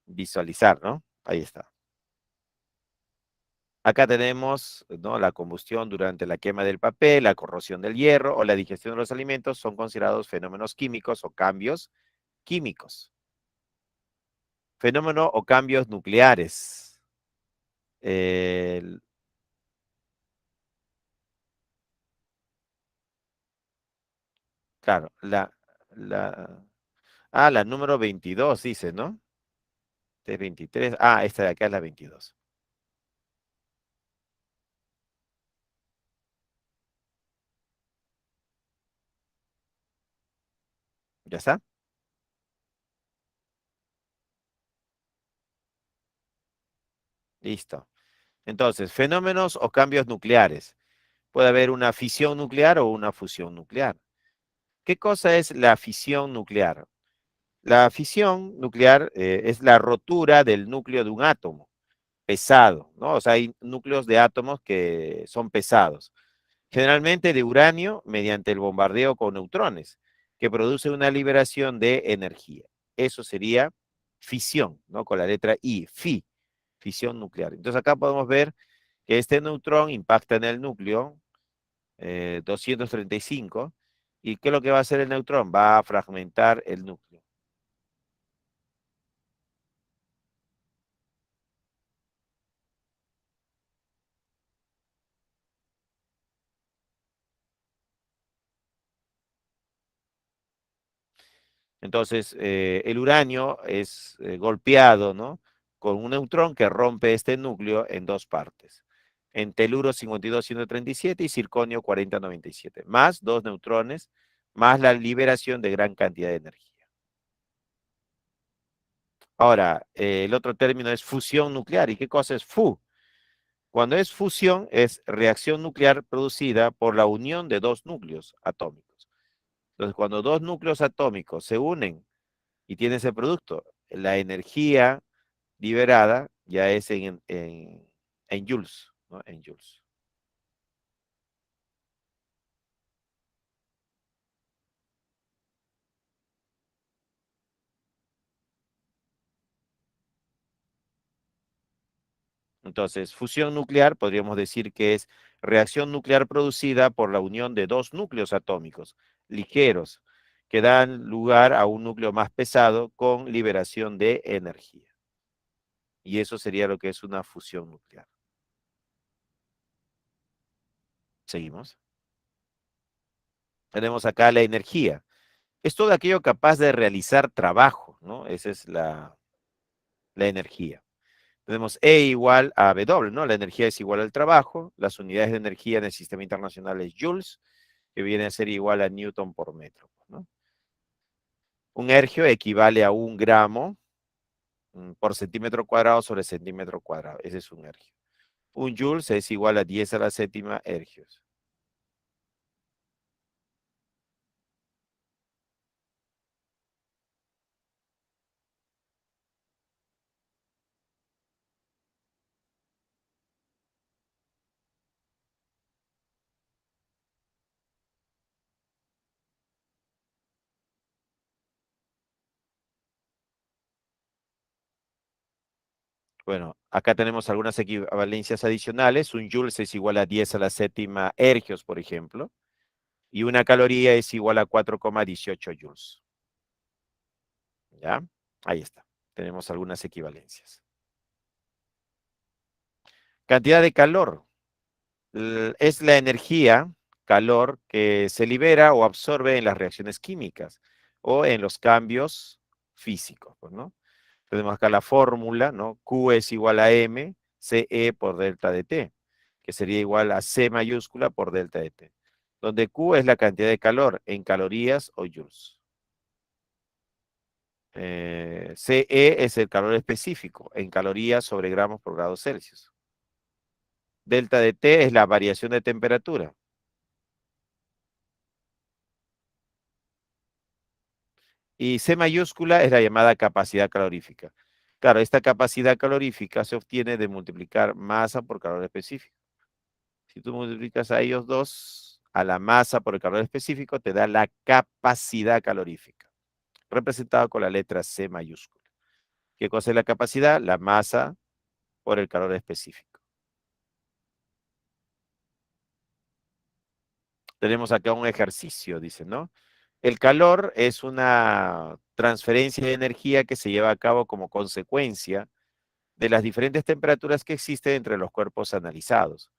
visualizar, ¿no? Ahí está. Acá tenemos, ¿no? La combustión durante la quema del papel, la corrosión del hierro o la digestión de los alimentos son considerados fenómenos químicos o cambios químicos. Fenómeno o cambios nucleares. El- claro, la, la número 22 dice, ¿no? De 23. Ah, esta de acá es la 22. ¿Ya está? Listo. Entonces, fenómenos o cambios nucleares. Puede haber una fisión nuclear o una fusión nuclear. ¿Qué cosa es la fisión nuclear? La fisión nuclear es la rotura del núcleo de un átomo pesado, ¿no? O sea, hay núcleos de átomos que son pesados. Generalmente de uranio mediante el bombardeo con neutrones, que produce una liberación de energía. Eso sería fisión, ¿no? Con la letra I, fisión nuclear. Entonces acá podemos ver que este neutrón impacta en el núcleo 235. ¿Y qué es lo que va a hacer el neutrón? Va a fragmentar el núcleo. Entonces, el uranio es golpeado, ¿no? Con un neutrón que rompe este núcleo en dos partes. En teluro 52-137 y circonio 40-97, más dos neutrones, más la liberación de gran cantidad de energía. Ahora, el otro término es fusión nuclear. ¿Y qué cosa es FU? Cuando es fusión, es reacción nuclear producida por la unión de dos núcleos atómicos. Entonces, cuando dos núcleos atómicos se unen y tienen ese producto, la energía liberada ya es en joules, ¿no? En joules. Entonces, fusión nuclear podríamos decir que es reacción nuclear producida por la unión de dos núcleos atómicos ligeros que dan lugar a un núcleo más pesado con liberación de energía. Y eso sería lo que es una fusión nuclear. Seguimos. Tenemos acá la energía. Es todo aquello capaz de realizar trabajo, ¿no? Esa es la energía. Tenemos E igual a W, ¿no? La energía es igual al trabajo. Las unidades de energía en el sistema internacional es joules, que viene a ser igual a Newton por metro, ¿no? Un ergio equivale a un gramo por centímetro cuadrado sobre centímetro cuadrado. Ese es un ergio. Un joules es igual a 10 a la séptima ergios. Bueno, acá tenemos algunas equivalencias adicionales. Un joules es igual a 10 a la séptima ergios, por ejemplo. Y una caloría es igual a 4,18 joules. ¿Ya? Ahí está. Tenemos algunas equivalencias. Cantidad de calor. Es la energía calor que se libera o absorbe en las reacciones químicas o en los cambios físicos, pues, ¿no? Tenemos acá la fórmula, ¿no? Q es igual a M, CE por delta de T, que sería igual a C mayúscula por delta de T, donde Q es la cantidad de calor en calorías o joules. CE es el calor específico en calorías sobre gramos por grado Celsius. Delta de T es la variación de temperatura. Y C mayúscula es la llamada capacidad calorífica. Claro, esta capacidad calorífica se obtiene de multiplicar masa por calor específico. Si tú multiplicas a ellos dos, a la masa por el calor específico, te da la capacidad calorífica, representada con la letra C mayúscula. ¿Qué cosa es la capacidad? La masa por el calor específico. Tenemos acá un ejercicio, dice, ¿no? El calor es una transferencia de energía que se lleva a cabo como consecuencia de las diferentes temperaturas que existen entre los cuerpos analizados.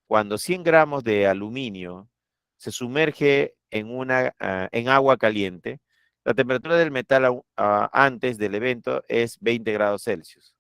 Cuando 100 gramos de aluminio se sumerge en agua caliente, la temperatura del metal antes del evento es 20 grados Celsius.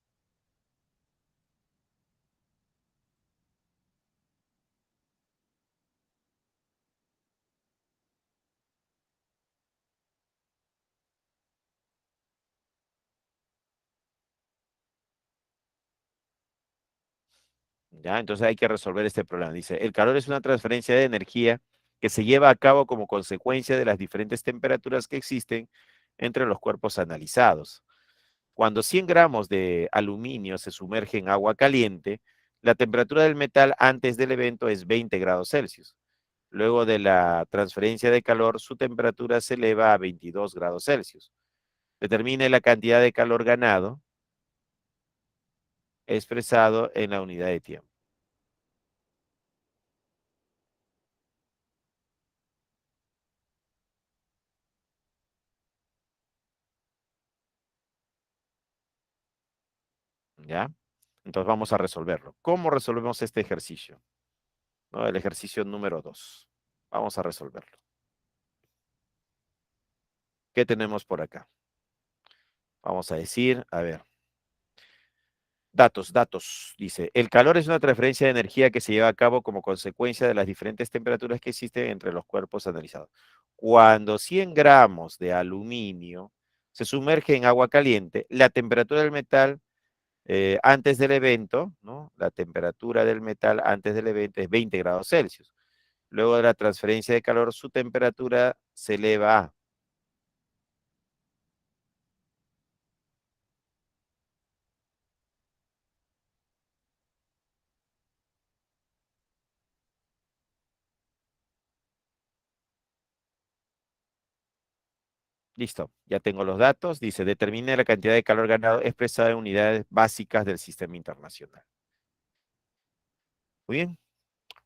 ¿Ya? Entonces hay que resolver este problema. Dice, el calor es una transferencia de energía que se lleva a cabo como consecuencia de las diferentes temperaturas que existen entre los cuerpos analizados. Cuando 100 gramos de aluminio se sumerge en agua caliente, la temperatura del metal antes del evento es 20 grados Celsius. Luego de la transferencia de calor, su temperatura se eleva a 22 grados Celsius. Determine la cantidad de calor ganado expresado en la unidad de tiempo. ¿Ya? Entonces vamos a resolverlo. ¿Cómo resolvemos este ejercicio? ¿No? El ejercicio número 2. Vamos a resolverlo. ¿Qué tenemos por acá? Vamos a decir, a ver. Datos. Dice, el calor es una transferencia de energía que se lleva a cabo como consecuencia de las diferentes temperaturas que existen entre los cuerpos analizados. Cuando 100 gramos de aluminio se sumerge en agua caliente, la temperatura del metal antes del evento, ¿no? La temperatura del metal antes del evento es 20 grados Celsius. Luego de la transferencia de calor, su temperatura se eleva a. Listo, ya tengo los datos. Dice, determine la cantidad de calor ganado expresada en unidades básicas del sistema internacional. Muy bien.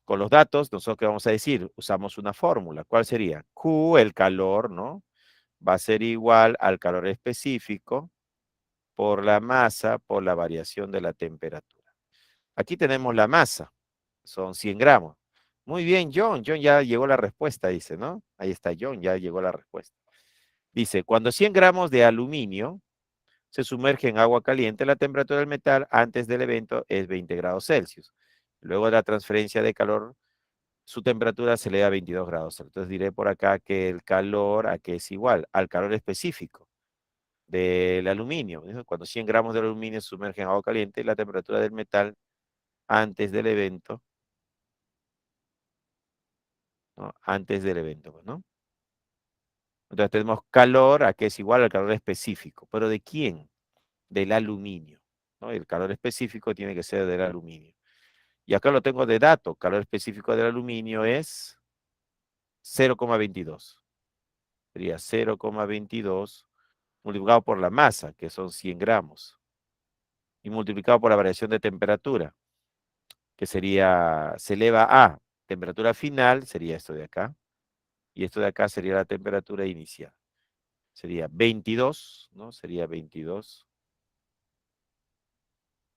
Con los datos, nosotros qué vamos a decir, usamos una fórmula. ¿Cuál sería? Q, el calor, ¿no? Va a ser igual al calor específico por la masa por la variación de la temperatura. Aquí tenemos la masa, son 100 gramos. Muy bien, John. John ya llegó la respuesta, dice, ¿no? Ahí está John, ya llegó la respuesta. Dice, cuando 100 gramos de aluminio se sumerge en agua caliente, la temperatura del metal antes del evento es 20 grados Celsius. Luego de la transferencia de calor, su temperatura se eleva a 22 grados. Entonces diré por acá que el calor, ¿a qué es igual? Al calor específico del aluminio. ¿No? Cuando 100 gramos de aluminio se sumerge en agua caliente, la temperatura del metal antes del evento, ¿no? Antes del evento, pues, ¿no? Entonces tenemos calor, ¿a qué es igual? Al calor específico. ¿Pero de quién? Del aluminio, ¿no? El calor específico tiene que ser del aluminio. Y acá lo tengo de dato. Calor específico del aluminio es 0,22. Sería 0,22 multiplicado por la masa, que son 100 gramos, y multiplicado por la variación de temperatura, que sería, se eleva a temperatura final, sería esto de acá, y esto de acá sería la temperatura inicial. Sería 22, ¿no? Sería 22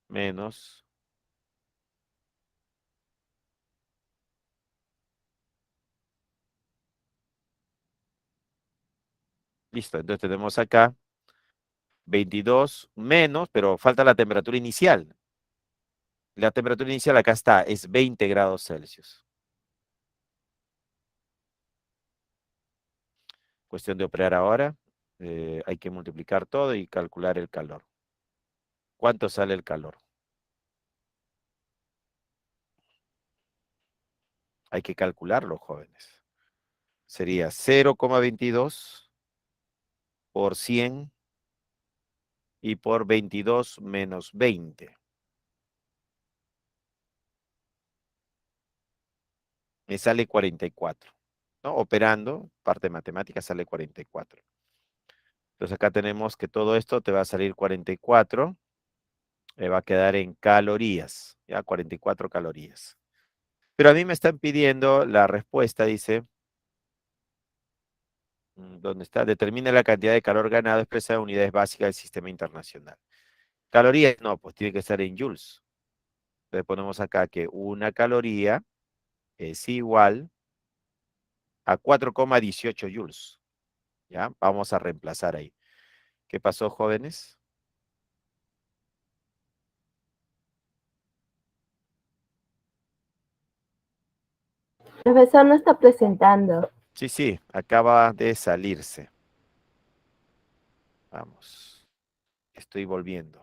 menos Listo, entonces tenemos acá 22 menos, pero falta la temperatura inicial. La temperatura inicial acá está, es 20 grados Celsius. Cuestión de operar ahora. Hay que multiplicar todo y calcular el calor. ¿Cuánto sale el calor? Hay que calcularlo, jóvenes. Sería 0,22 por 100 y por 22 menos 20. Me sale 44. ¿No? Operando, parte de matemática sale 44. Entonces acá tenemos que todo esto te va a salir 44. Va a quedar en calorías. Ya, 44 calorías. Pero a mí me están pidiendo la respuesta, dice, ¿dónde está? Determina la cantidad de calor ganado expresada en unidades básicas del sistema internacional. Calorías, no, pues tiene que estar en joules. Entonces ponemos acá que una caloría es igual a 4,18 joules. ¿Ya? Vamos a reemplazar ahí. ¿Qué pasó, jóvenes? Profesor no está presentando. Sí, sí, acaba de salirse. Vamos. Estoy volviendo.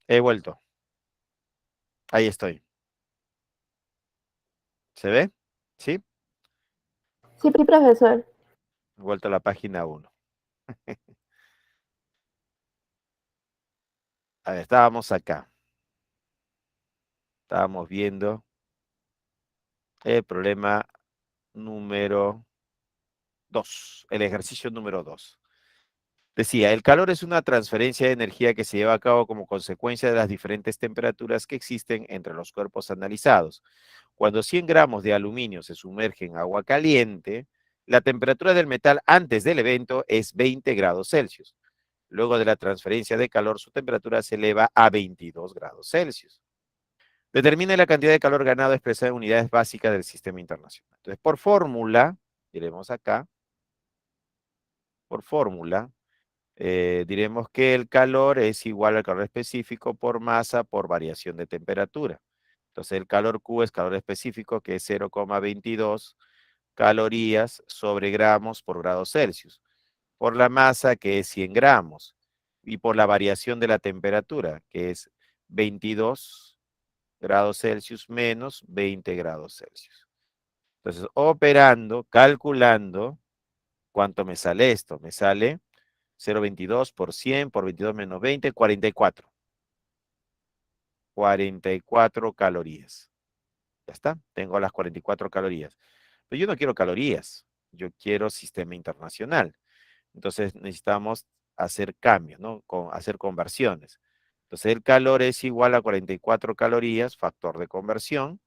He vuelto. Ahí estoy. ¿Se ve? ¿Sí? Sí, profesor. He vuelto a la página 1. A ver, estábamos acá. Estábamos viendo el problema número 2, el ejercicio número 2. Decía, el calor es una transferencia de energía que se lleva a cabo como consecuencia de las diferentes temperaturas que existen entre los cuerpos analizados. Cuando 100 gramos de aluminio se sumerge en agua caliente, la temperatura del metal antes del evento es 20 grados Celsius. Luego de la transferencia de calor, su temperatura se eleva a 22 grados Celsius. Determine la cantidad de calor ganado expresada en unidades básicas del sistema internacional. Entonces, por fórmula, diremos acá, por fórmula, diremos que el calor es igual al calor específico por masa por variación de temperatura. Entonces, el calor Q es calor específico, que es 0,22 calorías sobre gramos por grado Celsius. Por la masa, que es 100 gramos. Y por la variación de la temperatura, que es 22 grados Celsius menos 20 grados Celsius. Entonces, operando, calculando, ¿cuánto me sale esto? Me sale 0,22 por 100 por 22 menos 20, 44. 44 calorías. Ya está, tengo las 44 calorías. Pero yo no quiero calorías, yo quiero sistema internacional. Entonces necesitamos hacer cambios, ¿no? Hacer conversiones. Entonces el calor es igual a 44 calorías, factor de conversión.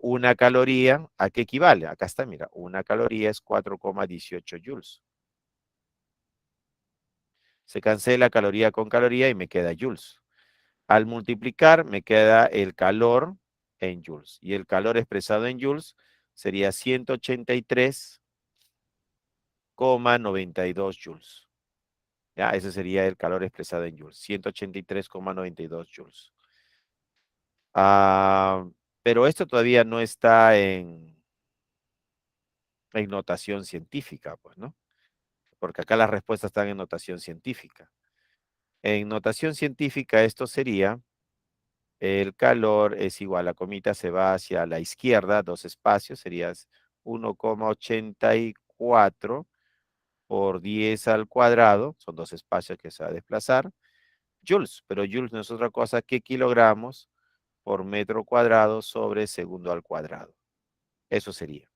Una caloría, ¿a qué equivale? Acá está, mira, una caloría es 4,18 joules. Se cancela caloría con caloría y me queda joules. Al multiplicar me queda el calor en joules. Y el calor expresado en joules sería 183,92 joules. Ya, ese sería el calor expresado en joules. 183,92 joules. Ah, pero esto todavía no está en notación científica, pues, ¿no? Porque acá las respuestas están en notación científica. En notación científica esto sería, el calor es igual, la comita se va hacia la izquierda, dos espacios, sería 1,84 por 10 al cuadrado, son dos espacios que se va a desplazar, joules, pero joules no es otra cosa que kilogramos por metro cuadrado sobre segundo al cuadrado. Eso sería.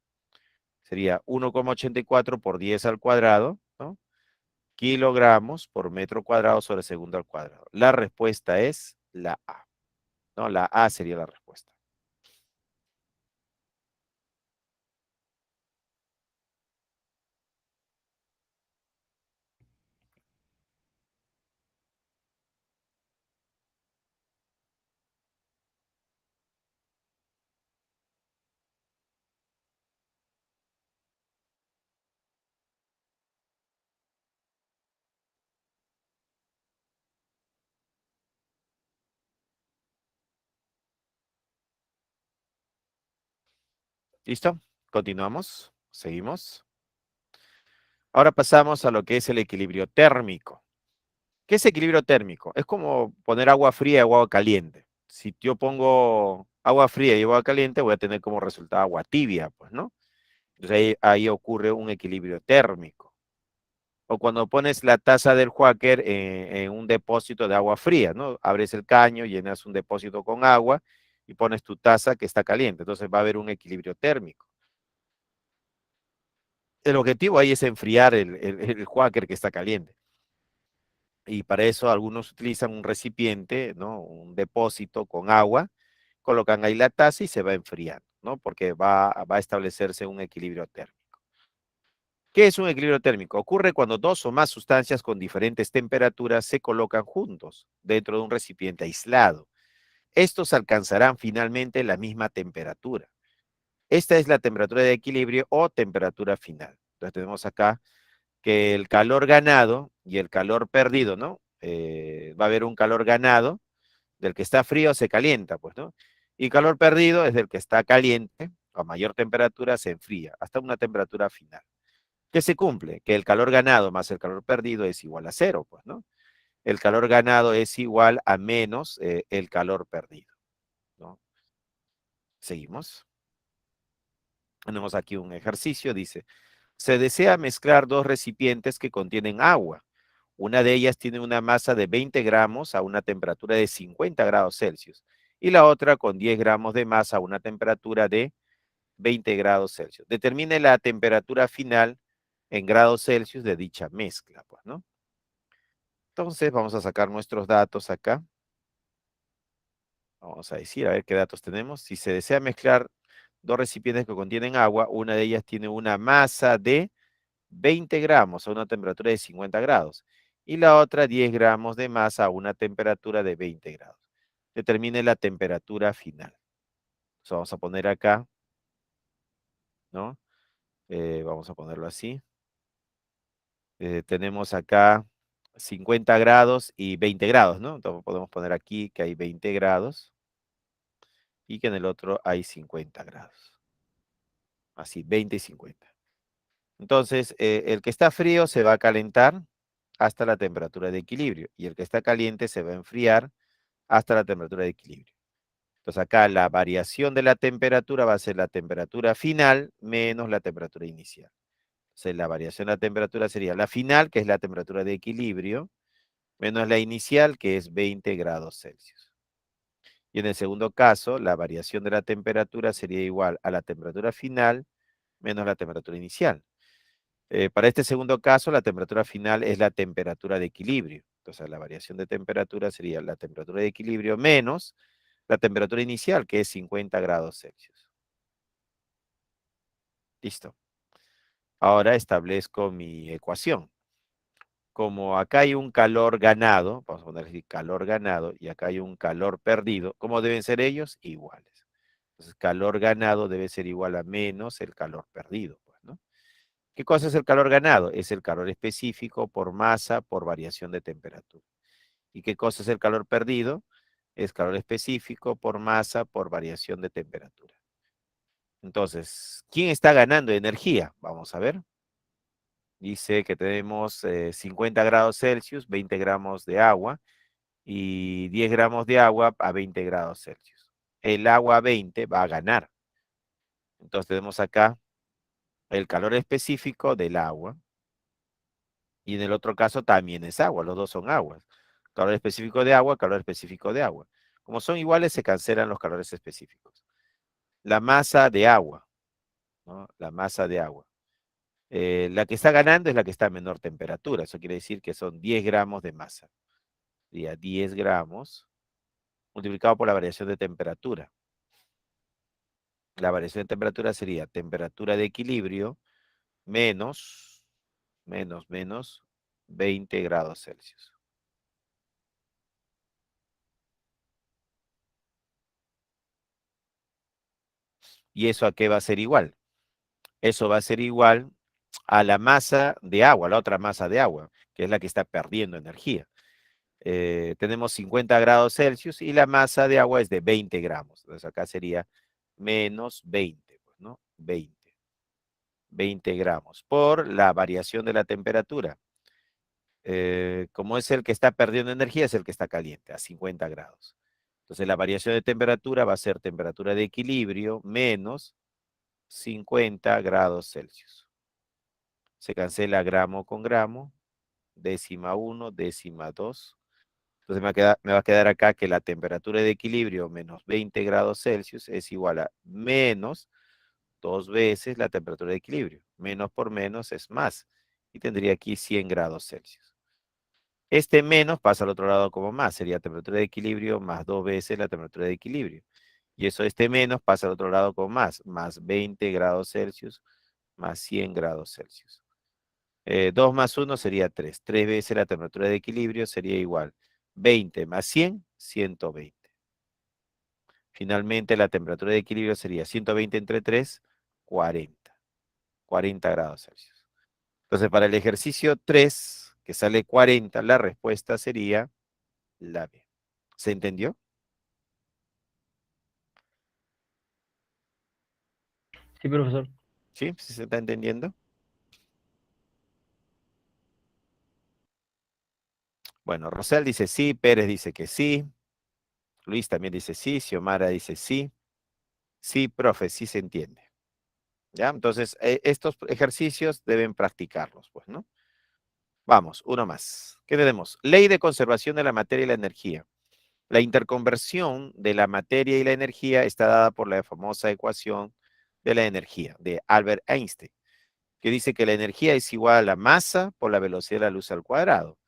Sería 1,84 por 10 al cuadrado, ¿no? kilogramos por metro cuadrado sobre segundo al cuadrado. La respuesta es la A. No, la A sería la respuesta. ¿Listo? Continuamos. Seguimos. Ahora pasamos a lo que es el equilibrio térmico. ¿Qué es equilibrio térmico? Es como poner agua fría y agua caliente. Si yo pongo agua fría y agua caliente, voy a tener como resultado agua tibia, pues, ¿no? Entonces ahí ocurre un equilibrio térmico. O cuando pones la taza del Quaker en un depósito de agua fría, ¿no? Abres el caño, llenas un depósito con agua y pones tu taza que está caliente. Entonces va a haber un equilibrio térmico. El objetivo ahí es enfriar el Quaker que está caliente. Y para eso algunos utilizan un recipiente, ¿no? Un depósito con agua, colocan ahí la taza y se va enfriando, ¿no? Porque va a establecerse un equilibrio térmico. ¿Qué es un equilibrio térmico? Ocurre cuando dos o más sustancias con diferentes temperaturas se colocan juntos dentro de un recipiente aislado. Estos alcanzarán finalmente la misma temperatura. Esta es la temperatura de equilibrio o temperatura final. Entonces tenemos acá que el calor ganado y el calor perdido, ¿no? Va a haber un calor ganado, del que está frío se calienta, pues, ¿no? Y calor perdido es del que está caliente, a mayor temperatura se enfría, hasta una temperatura final. ¿Qué se cumple? Que el calor ganado más el calor perdido es igual a cero, pues, ¿no? El calor ganado es igual a menos el calor perdido, ¿no? Seguimos. Tenemos aquí un ejercicio, dice, se desea mezclar dos recipientes que contienen agua. Una de ellas tiene una masa de 20 gramos a una temperatura de 50 grados Celsius y la otra con 10 gramos de masa a una temperatura de 20 grados Celsius. Determine la temperatura final en grados Celsius de dicha mezcla, pues, ¿no? Entonces vamos a sacar nuestros datos acá. Vamos a decir, a ver qué datos tenemos. Si se desea mezclar dos recipientes que contienen agua, una de ellas tiene una masa de 20 gramos a una temperatura de 50 grados y la otra 10 gramos de masa a una temperatura de 20 grados. Determine la temperatura final. Entonces vamos a poner acá, ¿no? Vamos a ponerlo así. Tenemos acá 50 grados y 20 grados, ¿no? Entonces podemos poner aquí que hay 20 grados y que en el otro hay 50 grados. Así, 20 y 50. Entonces, el que está frío se va a calentar hasta la temperatura de equilibrio y el que está caliente se va a enfriar hasta la temperatura de equilibrio. Entonces acá la variación de la temperatura va a ser la temperatura final menos la temperatura inicial. Entonces la variación de la temperatura sería la final, que es la temperatura de equilibrio, menos la inicial, que es 20 grados Celsius. Y en el segundo caso, la variación de la temperatura sería igual a la temperatura final menos la temperatura inicial. Para este segundo caso, la temperatura final es la temperatura de equilibrio. Entonces, la variación de temperatura sería la temperatura de equilibrio menos la temperatura inicial, que es 50 grados Celsius. Listo. Ahora establezco mi ecuación. Como acá hay un calor ganado, vamos a poner así, calor ganado, y acá hay un calor perdido, ¿cómo deben ser ellos? Iguales. Entonces, calor ganado debe ser igual a menos el calor perdido, pues, ¿no? ¿Qué cosa es el calor ganado? Es el calor específico por masa por variación de temperatura. ¿Y qué cosa es el calor perdido? Es calor específico por masa por variación de temperatura. Entonces, ¿quién está ganando energía? Vamos a ver. Dice que tenemos 50 grados Celsius, 20 gramos de agua y 10 gramos de agua a 20 grados Celsius. El agua a 20 va a ganar. Entonces tenemos acá el calor específico del agua y en el otro caso también es agua, los dos son aguas. Calor específico de agua, calor específico de agua. Como son iguales, se cancelan los calores específicos. La masa de agua, ¿no? La masa de agua. La que está ganando es la que está a menor temperatura. Eso quiere decir que son 10 gramos de masa. Sería 10 gramos multiplicado por la variación de temperatura. La variación de temperatura sería temperatura de equilibrio menos, menos 20 grados Celsius. ¿Y eso a qué va a ser igual? Eso va a ser igual a la masa de agua, la otra masa de agua, que es la que está perdiendo energía. Tenemos 50 grados Celsius y la masa de agua es de 20 gramos. Entonces acá sería menos 20, pues, ¿no? 20 gramos por la variación de la temperatura. Como es el que está perdiendo energía, es el que está caliente, a 50 grados. Entonces la variación de temperatura va a ser temperatura de equilibrio menos 50 grados Celsius. Se cancela gramo con gramo, décima 1, décima 2. Entonces me va a quedar acá que la temperatura de equilibrio menos 20 grados Celsius es igual a menos 2 veces la temperatura de equilibrio. Menos por menos es más. Y tendría aquí 100 grados Celsius. Este menos pasa al otro lado como más. Sería temperatura de equilibrio más 2 veces la temperatura de equilibrio. Y eso, este menos pasa al otro lado como más 20 grados Celsius, más 100 grados Celsius. 2 más 1 sería 3. 3 veces la temperatura de equilibrio sería igual. 20 más 100, 120. Finalmente, la temperatura de equilibrio sería 120 entre 3, 40. 40 grados Celsius. Entonces, para el ejercicio 3, que sale 40, la respuesta sería la B. ¿Se entendió? Sí, profesor. ¿Sí? ¿Sí se está entendiendo? Bueno, Rosel dice sí, Pérez dice que sí, Luis también dice sí, Xiomara dice sí. Sí, profe, sí se entiende. ¿Ya? Entonces, estos ejercicios deben practicarlos, pues, ¿no? Vamos, uno más. ¿Qué tenemos? Ley de conservación de la materia y la energía. La interconversión de la materia y la energía está dada por la famosa ecuación de la energía de Albert Einstein, que dice que la energía es igual a la masa por la velocidad de la luz al cuadrado,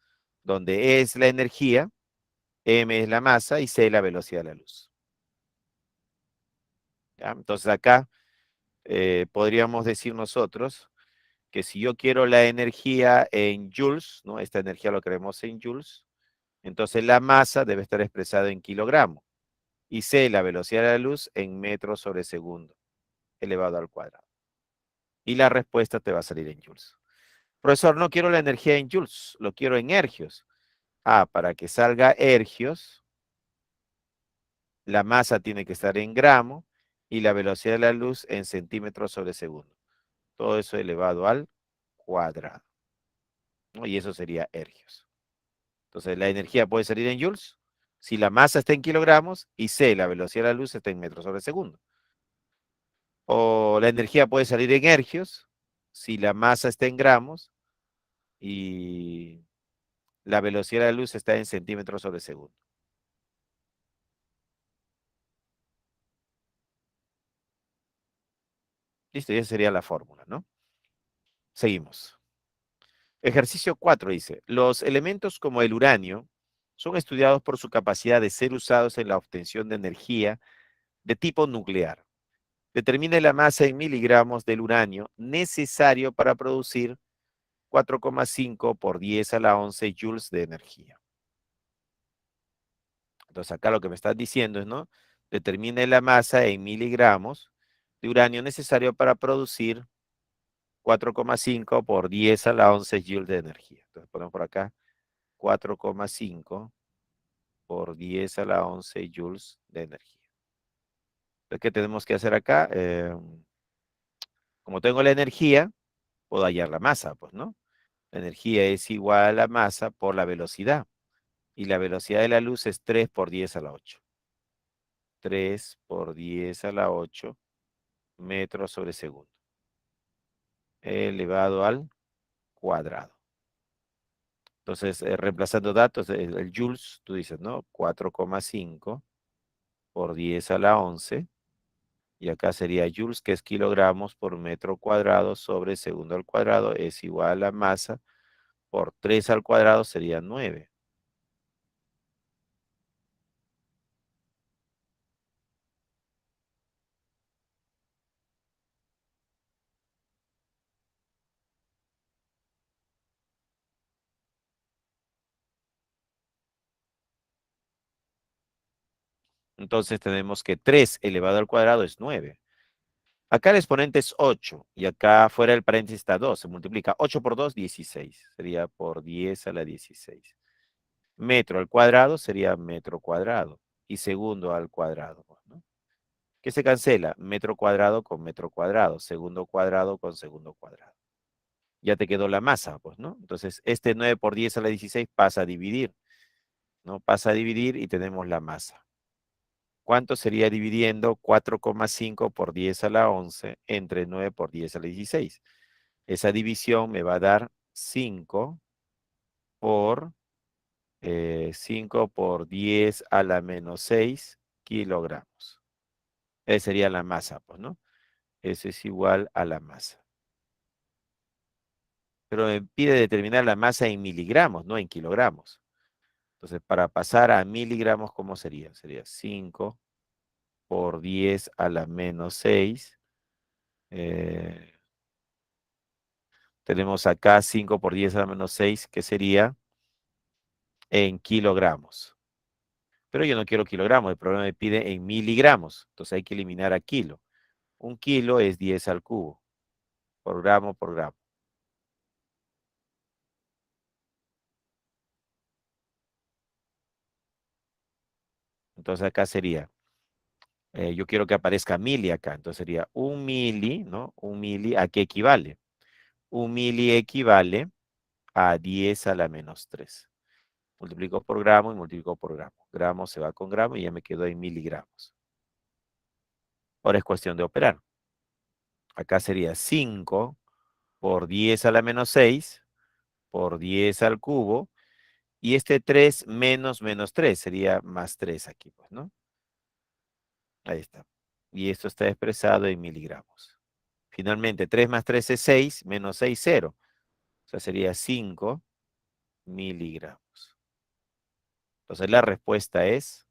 donde E es la energía, M es la masa y C es la velocidad de la luz. ¿Ya? Entonces acá podríamos decir nosotros que si yo quiero la energía en joules, ¿no? Esta energía lo queremos en joules, entonces la masa debe estar expresada en kilogramos y C, la velocidad de la luz en metros sobre segundo elevado al cuadrado. Y la respuesta te va a salir en joules. Profesor, no quiero la energía en joules, lo quiero en ergios. Ah, para que salga ergios, la masa tiene que estar en gramo y la velocidad de la luz en centímetros sobre segundo. Todo eso elevado al cuadrado, ¿no? Y eso sería ergios. Entonces, la energía puede salir en joules si la masa está en kilogramos y C, la velocidad de la luz está en metros sobre segundo. O la energía puede salir en ergios si la masa está en gramos y la velocidad de la luz está en centímetros sobre segundo. Listo, y esa sería la fórmula, ¿no? Seguimos. Ejercicio 4 dice, los elementos como el uranio son estudiados por su capacidad de ser usados en la obtención de energía de tipo nuclear. Determine la masa en miligramos del uranio necesario para producir 4,5 por 10 a la 11 joules de energía. Entonces acá lo que me estás diciendo es, ¿no? Determine la masa en miligramos de uranio necesario para producir 4,5 por 10 a la 11 joules de energía. Entonces ponemos por acá 4,5 por 10 a la 11 joules de energía. Entonces, ¿qué tenemos que hacer acá? Como tengo la energía, puedo hallar la masa, pues, ¿no? La energía es igual a la masa por la velocidad. Y la velocidad de la luz es 3 por 10 a la 8. 3 por 10 a la 8 metros sobre segundo. Elevado al cuadrado. Entonces, reemplazando datos, el joules, tú dices, ¿no? 4,5 por 10 a la 11. Y acá sería joules, que es kilogramos por metro cuadrado sobre segundo al cuadrado, es igual a la masa por 3 al cuadrado sería 9. Entonces tenemos que 3 elevado al cuadrado es 9. Acá el exponente es 8 y acá fuera del paréntesis está 2. Se multiplica 8 por 2, 16. Sería por 10 a la 16. Metro al cuadrado sería metro cuadrado y segundo al cuadrado, ¿no? ¿Qué se cancela? Metro cuadrado con metro cuadrado, segundo cuadrado con segundo cuadrado. Ya te quedó la masa, pues, ¿no? Entonces, este 9 por 10 a la 16 pasa a dividir, ¿no? Pasa a dividir y tenemos la masa. ¿Cuánto sería dividiendo 4,5 por 10 a la 11 entre 9 por 10 a la 16? Esa división me va a dar 5 por 5 por 10 a la menos 6 kilogramos. Esa sería la masa, pues, ¿no? Eso es igual a la masa. Pero me pide determinar la masa en miligramos, no en kilogramos. Entonces, para pasar a miligramos, ¿cómo sería? Sería 5 por 10 a la menos 6. Tenemos acá 5 por 10 a la menos 6, que sería en kilogramos. Pero yo no quiero kilogramos, el problema me pide en miligramos. Entonces hay que eliminar a kilo. Un kilo es 10 al cubo, por gramo por gramo. Entonces acá sería, yo quiero que aparezca mili acá. Entonces sería un mili, ¿no? Un mili, ¿a qué equivale? Un mili equivale a 10 a la menos 3. Multiplico por gramo y multiplico por gramo. Gramo se va con gramo y ya me quedo en miligramos. Ahora es cuestión de operar. Acá sería 5 por 10 a la menos 6 por 10 al cubo. Y este 3 menos menos 3 sería más 3 aquí, pues, ¿no? Ahí está. Y esto está expresado en miligramos. Finalmente, 3 más 3 es 6, menos 6, 0. O sea, sería 5 miligramos. Entonces, la respuesta es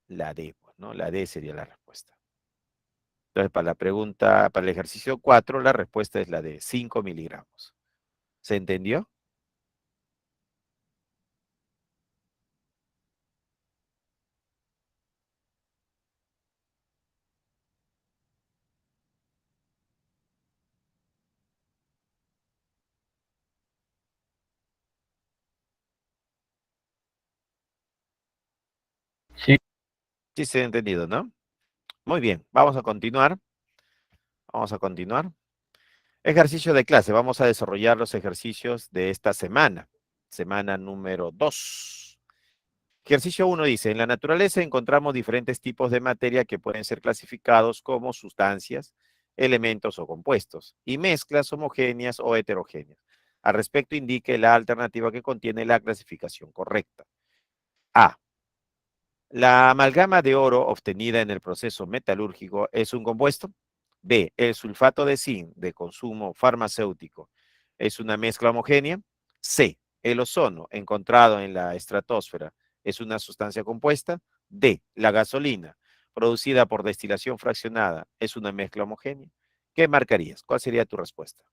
la D, pues, ¿no? La D sería la respuesta. Entonces, para la pregunta, para el ejercicio 4, la respuesta es la de 5 miligramos. ¿Se entendió? Sí, Sí, se ha entendido, ¿no? Muy bien, vamos a continuar. Vamos a continuar. Ejercicio de clase. Vamos a desarrollar los ejercicios de esta semana. Semana número 2. Ejercicio 1 dice, en la naturaleza encontramos diferentes tipos de materia que pueden ser clasificados como sustancias, elementos o compuestos, y mezclas homogéneas o heterogéneas. Al respecto, indique la alternativa que contiene la clasificación correcta. A. La amalgama de oro obtenida en el proceso metalúrgico es un compuesto. B. El sulfato de zinc de consumo farmacéutico es una mezcla homogénea. C. El ozono encontrado en la estratosfera es una sustancia compuesta. D. La gasolina producida por destilación fraccionada es una mezcla homogénea. ¿Qué marcarías? ¿Cuál sería tu respuesta?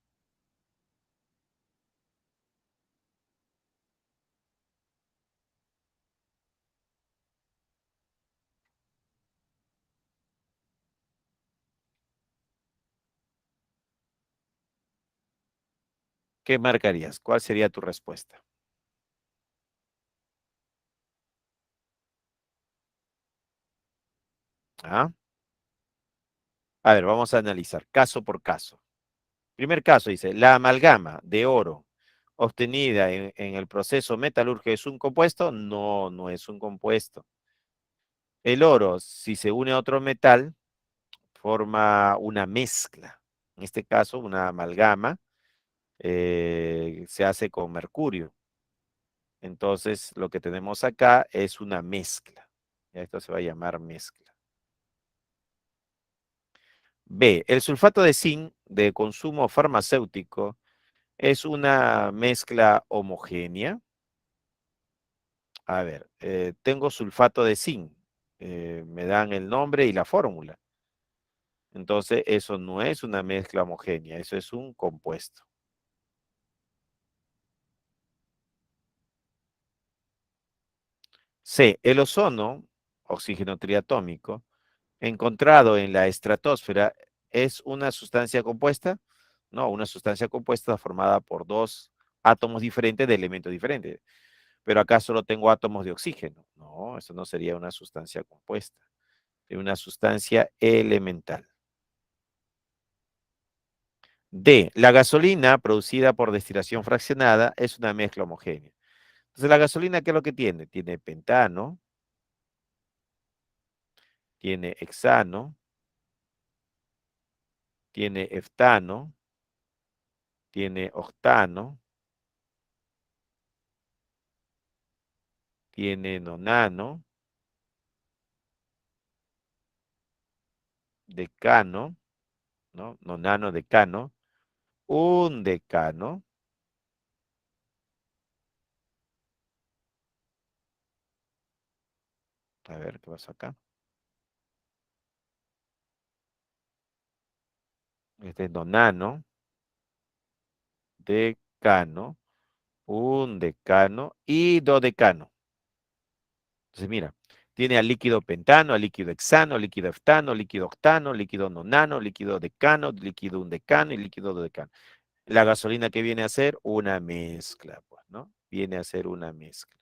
¿Qué marcarías? ¿Cuál sería tu respuesta? ¿Ah? A ver, vamos a analizar caso por caso. Primer caso dice, la amalgama de oro obtenida en el proceso metalúrgico es un compuesto. No, no es un compuesto. El oro, si se une a otro metal, forma una mezcla. En este caso, una amalgama se hace con mercurio. Entonces, lo que tenemos acá es una mezcla. Esto se va a llamar mezcla. B, el sulfato de zinc de consumo farmacéutico es una mezcla homogénea. A ver, tengo sulfato de zinc. Me dan el nombre y la fórmula. Entonces, eso no es una mezcla homogénea, eso es un compuesto. C, el ozono, oxígeno triatómico, encontrado en la estratosfera, ¿es una sustancia compuesta? No, una sustancia compuesta formada por dos átomos diferentes de elementos diferentes. Pero acá solo tengo átomos de oxígeno. No, eso no sería una sustancia compuesta. Es una sustancia elemental. D, la gasolina producida por destilación fraccionada es una mezcla homogénea. Entonces, la gasolina, ¿qué es lo que tiene? Tiene pentano, tiene hexano, tiene heftano, tiene octano, tiene nonano, decano, ¿no? Nonano, decano, un decano. A ver, ¿qué pasa acá? Este es nonano, decano, un decano y dodecano. Entonces, mira, tiene al líquido pentano, al líquido hexano, líquido heftano, líquido octano, líquido nonano, líquido decano, líquido undecano y líquido dodecano. La gasolina que viene a ser una mezcla, pues, ¿no? Viene a ser una mezcla.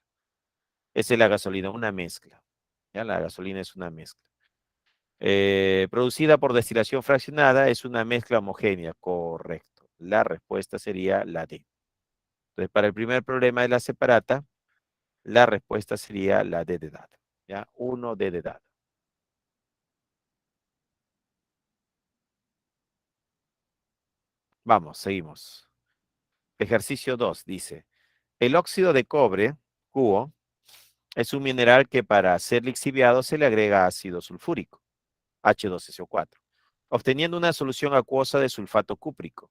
Esa es la gasolina, una mezcla. ¿Ya? La gasolina es una mezcla. Producida por destilación fraccionada es una mezcla homogénea, correcto. La respuesta sería la D. Entonces, para el primer problema de la separata, la respuesta sería la D de dado. ¿Ya? 1D de dado. Vamos, seguimos. Ejercicio 2 dice, el óxido de cobre, cuo, es un mineral que para ser lixiviado se le agrega ácido sulfúrico, H2SO4, obteniendo una solución acuosa de sulfato cúprico.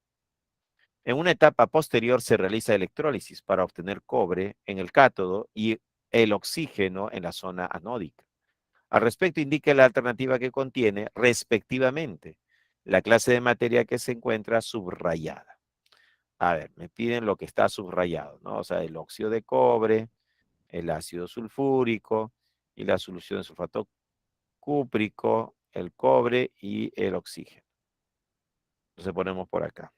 En una etapa posterior se realiza electrólisis para obtener cobre en el cátodo y el oxígeno en la zona anódica. Al respecto, indica la alternativa que contiene, respectivamente, la clase de materia que se encuentra subrayada. A ver, me piden lo que está subrayado, ¿no? O sea, el óxido de cobre, el ácido sulfúrico y la solución de sulfato cúprico, el cobre y el oxígeno. Entonces ponemos por acá.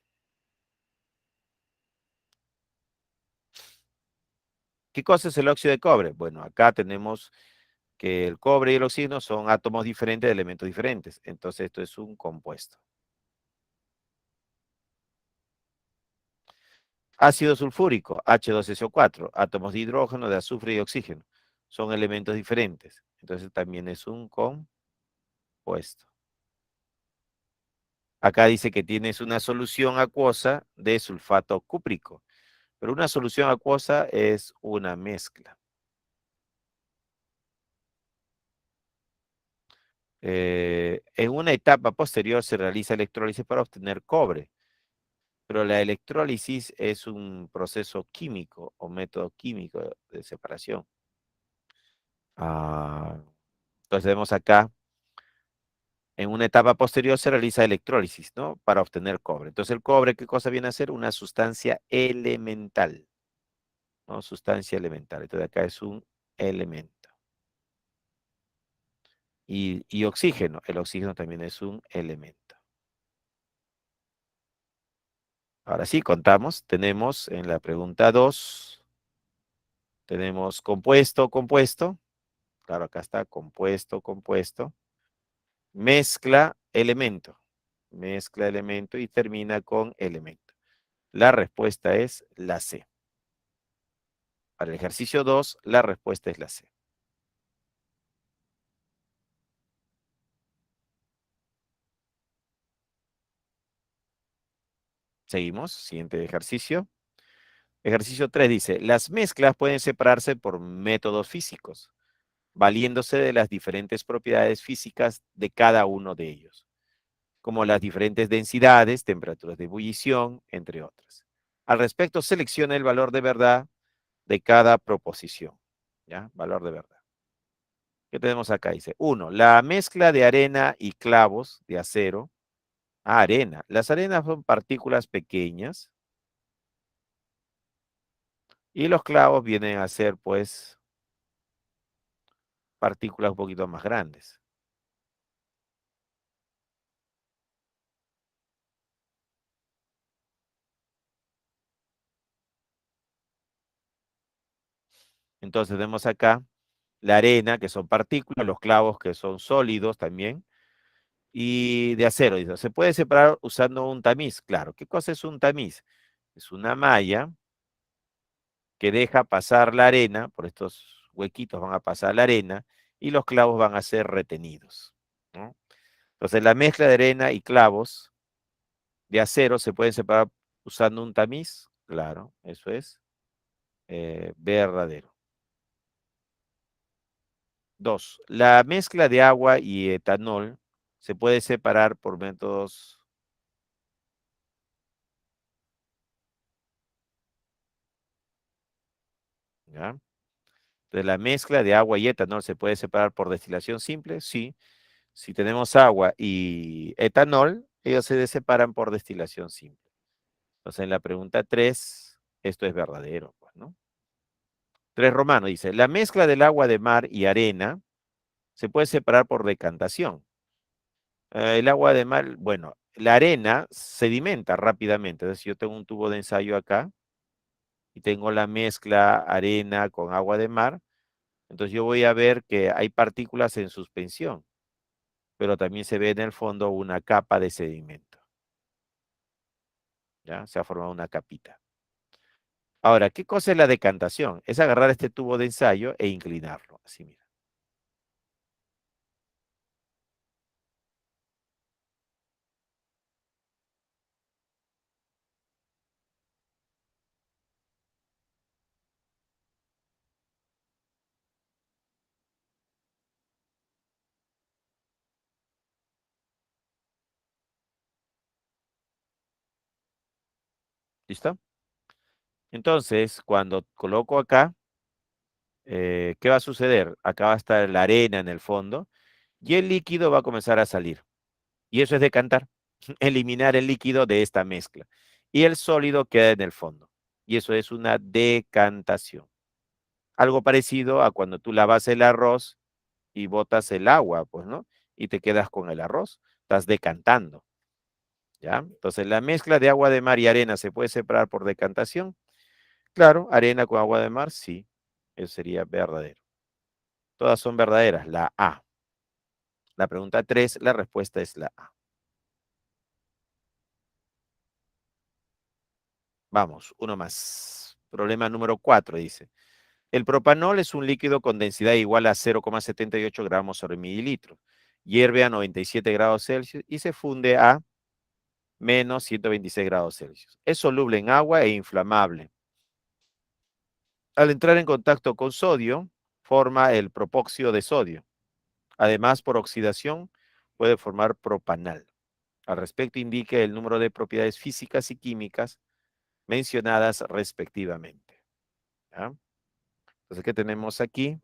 ¿Qué cosa es el óxido de cobre? Bueno, acá tenemos que el cobre y el oxígeno son átomos diferentes de elementos diferentes. Entonces esto es un compuesto. Ácido sulfúrico, H2SO4, átomos de hidrógeno, de azufre y oxígeno. Son elementos diferentes. Entonces también es un compuesto. Acá dice que tienes una solución acuosa de sulfato cúprico. Pero una solución acuosa es una mezcla. En una etapa posterior se realiza electrólisis para obtener cobre. Pero la electrólisis es un proceso químico o método químico de separación. Entonces vemos acá, en una etapa posterior se realiza electrólisis, ¿no? Para obtener cobre. Entonces el cobre, ¿qué cosa viene a ser? Una sustancia elemental, ¿no? Sustancia elemental. Entonces acá es un elemento. Y oxígeno. El oxígeno también es un elemento. Ahora sí, contamos. Tenemos en la pregunta 2, tenemos compuesto, compuesto. Claro, acá está compuesto, compuesto. Mezcla, elemento. Mezcla, elemento y termina con elemento. La respuesta es la C. Para el ejercicio 2, la respuesta es la C. Seguimos. Siguiente ejercicio. Ejercicio 3 dice, las mezclas pueden separarse por métodos físicos, valiéndose de las diferentes propiedades físicas de cada uno de ellos. como las diferentes densidades, temperaturas de ebullición, entre otras. Al respecto, selecciona el valor de verdad de cada proposición. ¿Ya? Valor de verdad. ¿Qué tenemos acá? Dice, 1. La mezcla de arena y clavos de acero. Arena. Las arenas son partículas pequeñas y los clavos vienen a ser, pues, partículas un poquito más grandes. Entonces tenemos acá la arena, que son partículas, los clavos, que son sólidos también, y de acero. Dice, ¿se puede separar usando un tamiz? Claro. ¿Qué cosa es un tamiz? Es una malla que deja pasar la arena, por estos huequitos van a pasar la arena, y los clavos van a ser retenidos, ¿no? Entonces la mezcla de arena y clavos de acero se pueden separar usando un tamiz. Claro, eso es verdadero. 2. La mezcla de agua y etanol se puede separar por métodos. ¿Ya? Entonces, la mezcla de agua y etanol se puede separar por destilación simple. Sí. Si tenemos agua y etanol, ellos se separan por destilación simple. Entonces, en la pregunta 3, esto es verdadero, pues, ¿no? 3 Romano dice, la mezcla del agua de mar y arena se puede separar por decantación. El agua de mar, bueno, la arena sedimenta rápidamente. Entonces, si yo tengo un tubo de ensayo acá y tengo la mezcla arena con agua de mar, entonces yo voy a ver que hay partículas en suspensión, pero también se ve en el fondo una capa de sedimento. ¿Ya? Se ha formado una capita. Ahora, ¿qué cosa es la decantación? Es agarrar este tubo de ensayo e inclinarlo. Así, mira. ¿Listo? Entonces, cuando coloco acá, ¿qué va a suceder? Acá va a estar la arena en el fondo y el líquido va a comenzar a salir. Y eso es decantar, eliminar el líquido de esta mezcla. Y el sólido queda en el fondo. Y eso es una decantación. Algo parecido a cuando tú lavas el arroz y botas el agua, pues, ¿no? Y te quedas con el arroz. Estás decantando, ¿ya? Entonces, la mezcla de agua de mar y arena se puede separar por decantación. Claro, arena con agua de mar, sí. Eso sería verdadero. Todas son verdaderas. La A. La pregunta 3, la respuesta es la A. Vamos, uno más. Problema número 4 dice. El propanol es un líquido con densidad igual a 0,78 gramos sobre mililitro. Hierve a 97 grados Celsius y se funde a menos 126 grados Celsius. Es soluble en agua e inflamable. Al entrar en contacto con sodio, forma el propóxido de sodio. Además, por oxidación, puede formar propanal. Al respecto, indique el número de propiedades físicas y químicas mencionadas respectivamente. ¿Ya? Entonces, ¿qué tenemos aquí?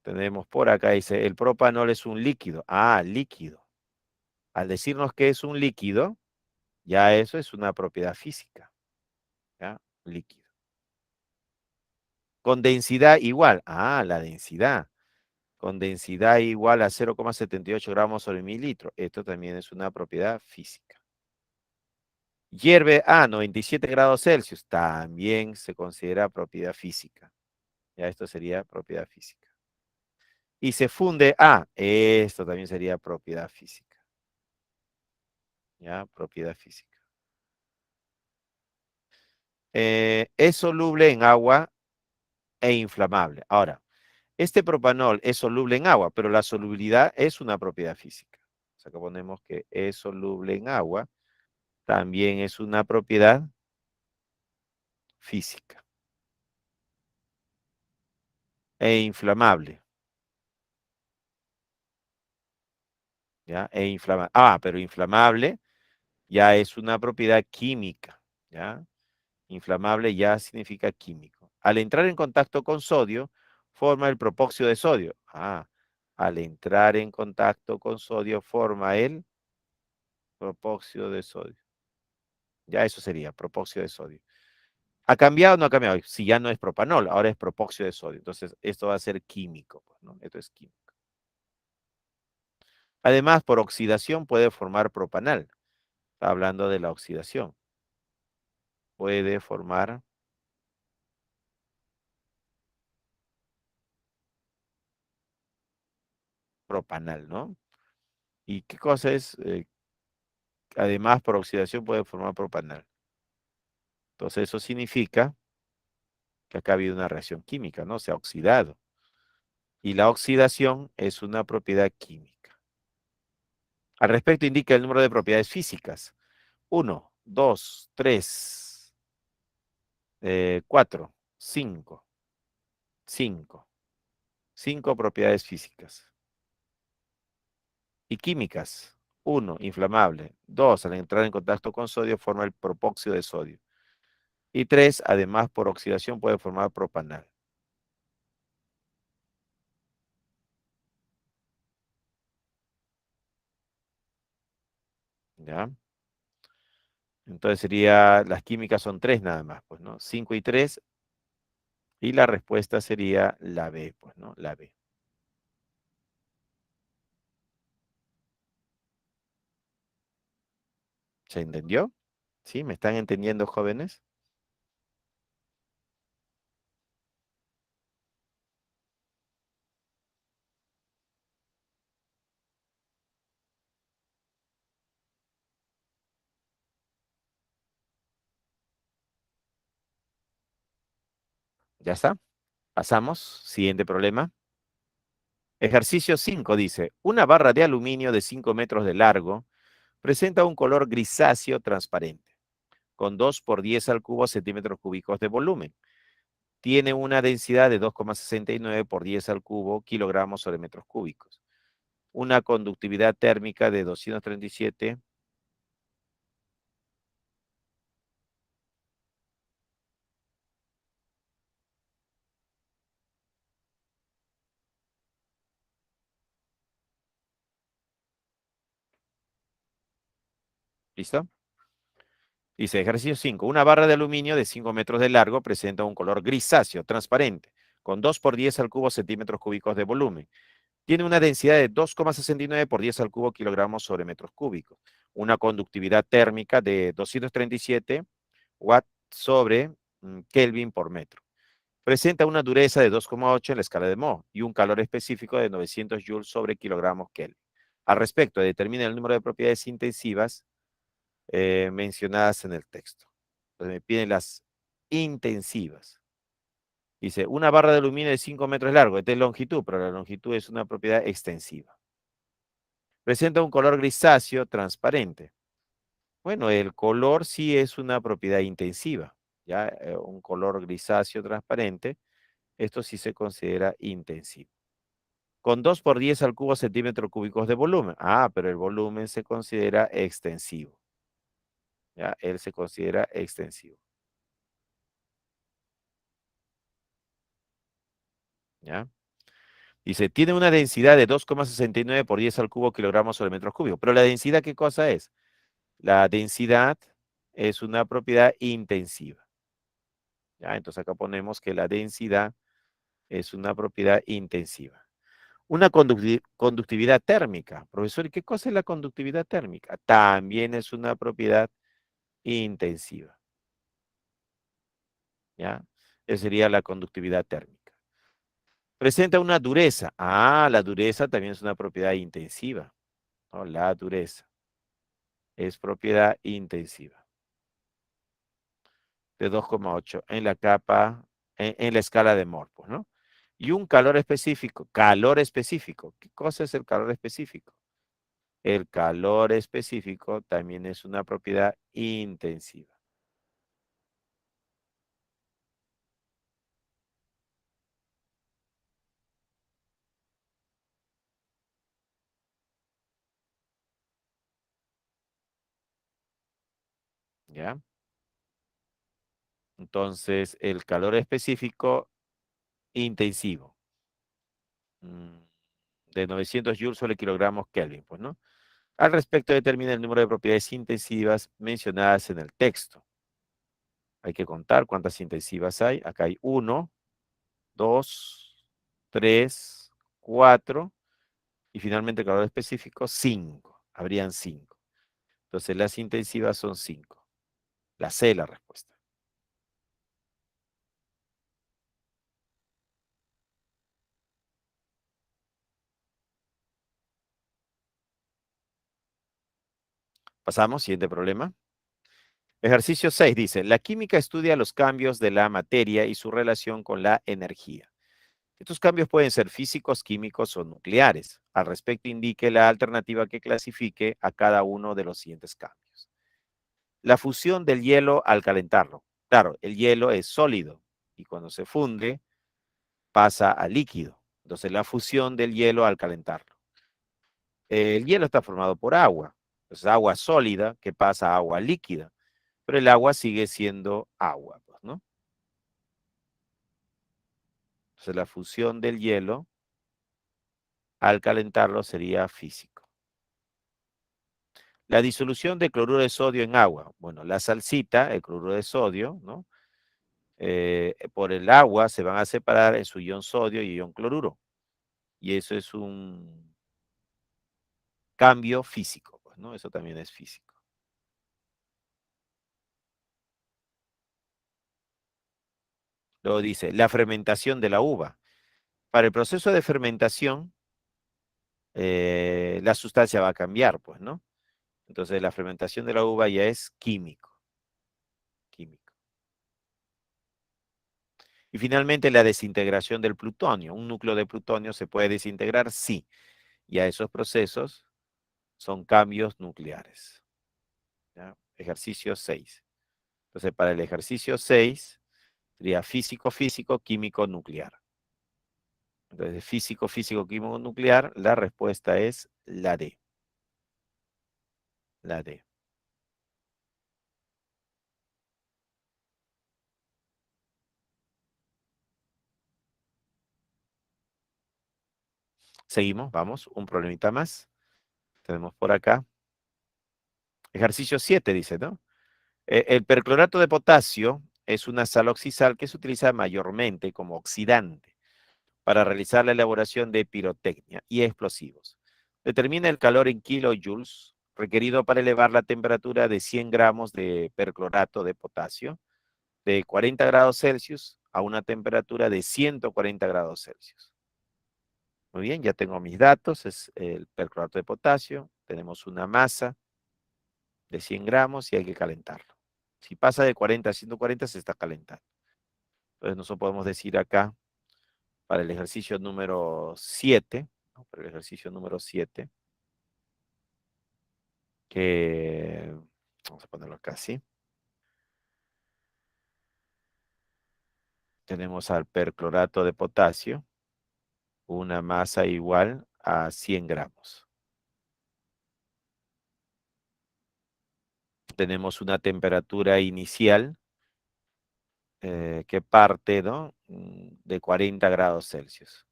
Tenemos por acá, dice, el propanol es un líquido. Ah, líquido. Al decirnos que es un líquido, ya eso es una propiedad física. ¿Ya? Líquido. Con densidad igual. Ah, la densidad. Con densidad igual a 0,78 gramos sobre mililitro. Esto también es una propiedad física. Hierve a 97 grados Celsius. También se considera propiedad física. Ya esto sería propiedad física. Y se funde a. Esto también sería propiedad física. Ya, propiedad física. Es soluble en agua e inflamable. Ahora, este propanol es soluble en agua, pero la solubilidad es una propiedad física. O sea que ponemos que es soluble en agua, también es una propiedad física. E inflamable. ¿ya? E inflamable. Ah, pero inflamable ya es una propiedad química, ¿ya? Inflamable ya significa químico. Al entrar en contacto con sodio, forma el propóxido de sodio. Ah, al entrar en contacto con sodio, forma el propóxido de sodio. Ya eso sería, propóxido de sodio. ¿Ha cambiado o no ha cambiado? Si ya no es propanol, ahora es propóxido de sodio. Entonces, esto va a ser químico, pues, ¿no? Esto es químico. Además, por oxidación puede formar propanal. Está hablando de la oxidación. Puede formar propanal, ¿no? ¿Y qué cosa es? Además, por oxidación puede formar propanal. Entonces, eso significa que acá ha habido una reacción química, ¿no? Se ha oxidado. Y la oxidación es una propiedad química. Al respecto, indica el número de propiedades físicas. 1, 2, 3, 4, 5. 5. 5 propiedades físicas. Y químicas. 1, inflamable. 2, al entrar en contacto con sodio, forma el propóxido de sodio. Y 3, además, por oxidación puede formar propanal. ¿Ya? Entonces sería, las químicas son 3 nada más, pues, ¿no? 5 y 3, y la respuesta sería la B, pues, ¿no? La B. ¿Se entendió? ¿Sí? ¿Me están entendiendo, jóvenes? ¿Ya está? Pasamos. Siguiente problema. Ejercicio 5 dice, una barra de aluminio de 5 metros de largo presenta un color grisáceo transparente, con 2 por 10 al cubo centímetros cúbicos de volumen. Tiene una densidad de 2,69 por 10 al cubo kilogramos sobre metros cúbicos. Una conductividad térmica de 237. ¿Listo? Dice, ejercicio 5. Una barra de aluminio de 5 metros de largo presenta un color grisáceo, transparente, con 2 por 10 al cubo centímetros cúbicos de volumen. Tiene una densidad de 2,69 por 10 al cubo kilogramos sobre metros cúbicos. Una conductividad térmica de 237 watts sobre Kelvin por metro. Presenta una dureza de 2,8 en la escala de Mohs y un calor específico de 900 joules sobre kilogramos Kelvin. Al respecto, determina el número de propiedades intensivas mencionadas en el texto. Entonces me piden las intensivas. Dice, una barra de aluminio de 5 metros de largo, esta es longitud, pero la longitud es una propiedad extensiva. Presenta un color grisáceo transparente. Bueno, el color sí es una propiedad intensiva, ¿ya? Un color grisáceo transparente, esto sí se considera intensivo. Con 2 por 10 al cubo centímetros cúbicos de volumen. Ah, pero el volumen se considera extensivo. ¿Ya? Él se considera extensivo. ¿Ya? Dice, tiene una densidad de 2,69 por 10 al cubo kilogramos sobre metros cúbicos. Pero la densidad, ¿qué cosa es? La densidad es una propiedad intensiva. ¿Ya? Entonces acá ponemos que la densidad es una propiedad intensiva. Una conductividad térmica. Profesor, ¿y qué cosa es la conductividad térmica? También es una propiedad intensiva. ¿Ya? Esa sería la conductividad térmica. Presenta una dureza. Ah, la dureza también es una propiedad intensiva, ¿no? La dureza es propiedad intensiva de 2,8 en la capa, en la escala de Mohs, pues, ¿no? Y un calor específico. Calor específico. ¿Qué cosa es el calor específico? El calor específico también es una propiedad intensiva. ¿Ya? Entonces, el calor específico intensivo. mm, de 900 joules sobre kilogramos Kelvin, pues, ¿no? Al respecto, determina el número de propiedades intensivas mencionadas en el texto. Hay que contar cuántas intensivas hay. Acá hay 1, 2, 3, 4 y finalmente el calor específico 5. Habrían 5. Entonces las intensivas son 5. La C es la respuesta. Pasamos, siguiente problema. Ejercicio 6 dice, la química estudia los cambios de la materia y su relación con la energía. Estos cambios pueden ser físicos, químicos o nucleares. Al respecto, indique la alternativa que clasifique a cada uno de los siguientes cambios. La fusión del hielo al calentarlo. Claro, el hielo es sólido y cuando se funde pasa a líquido. Entonces, la fusión del hielo al calentarlo. El hielo está formado por agua. Entonces, agua sólida que pasa a agua líquida. Pero el agua sigue siendo agua, pues, ¿no? Entonces, la fusión del hielo al calentarlo sería físico. La disolución de cloruro de sodio en agua. Bueno, la salsita, el cloruro de sodio, ¿no? Por el agua se van a separar en su ion sodio y ion cloruro. Y eso es un cambio físico, pues, ¿no? Eso también es físico. Luego dice, la fermentación de la uva. Para el proceso de fermentación, la sustancia va a cambiar, pues, ¿no? Entonces, la fermentación de la uva ya es químico. Químico. Y finalmente, la desintegración del plutonio. ¿Un núcleo de plutonio se puede desintegrar? Sí. Y a esos procesos son cambios nucleares. ¿Ya? Ejercicio 6. Entonces, para el ejercicio 6, sería físico, físico, químico, nuclear. Entonces, físico, físico, químico, nuclear, la respuesta es la D. La D. Seguimos, vamos, un problemita más. Tenemos por acá. Ejercicio 7 dice, ¿no? El perclorato de potasio es una sal oxisal que se utiliza mayormente como oxidante para realizar la elaboración de pirotecnia y explosivos. Determina el calor en kilojoules requerido para elevar la temperatura de 100 gramos de perclorato de potasio de 40 grados Celsius a una temperatura de 140 grados Celsius. Muy bien, ya tengo mis datos, es el perclorato de potasio, tenemos una masa de 100 gramos y hay que calentarlo. Si pasa de 40 a 140 se está calentando. Entonces nosotros podemos decir acá, para el ejercicio número 7, ¿no? Para el ejercicio número 7, que, vamos a ponerlo acá así, tenemos al perclorato de potasio, una masa igual a 100 gramos. Tenemos una temperatura inicial que parte, ¿no? De 40 grados Celsius.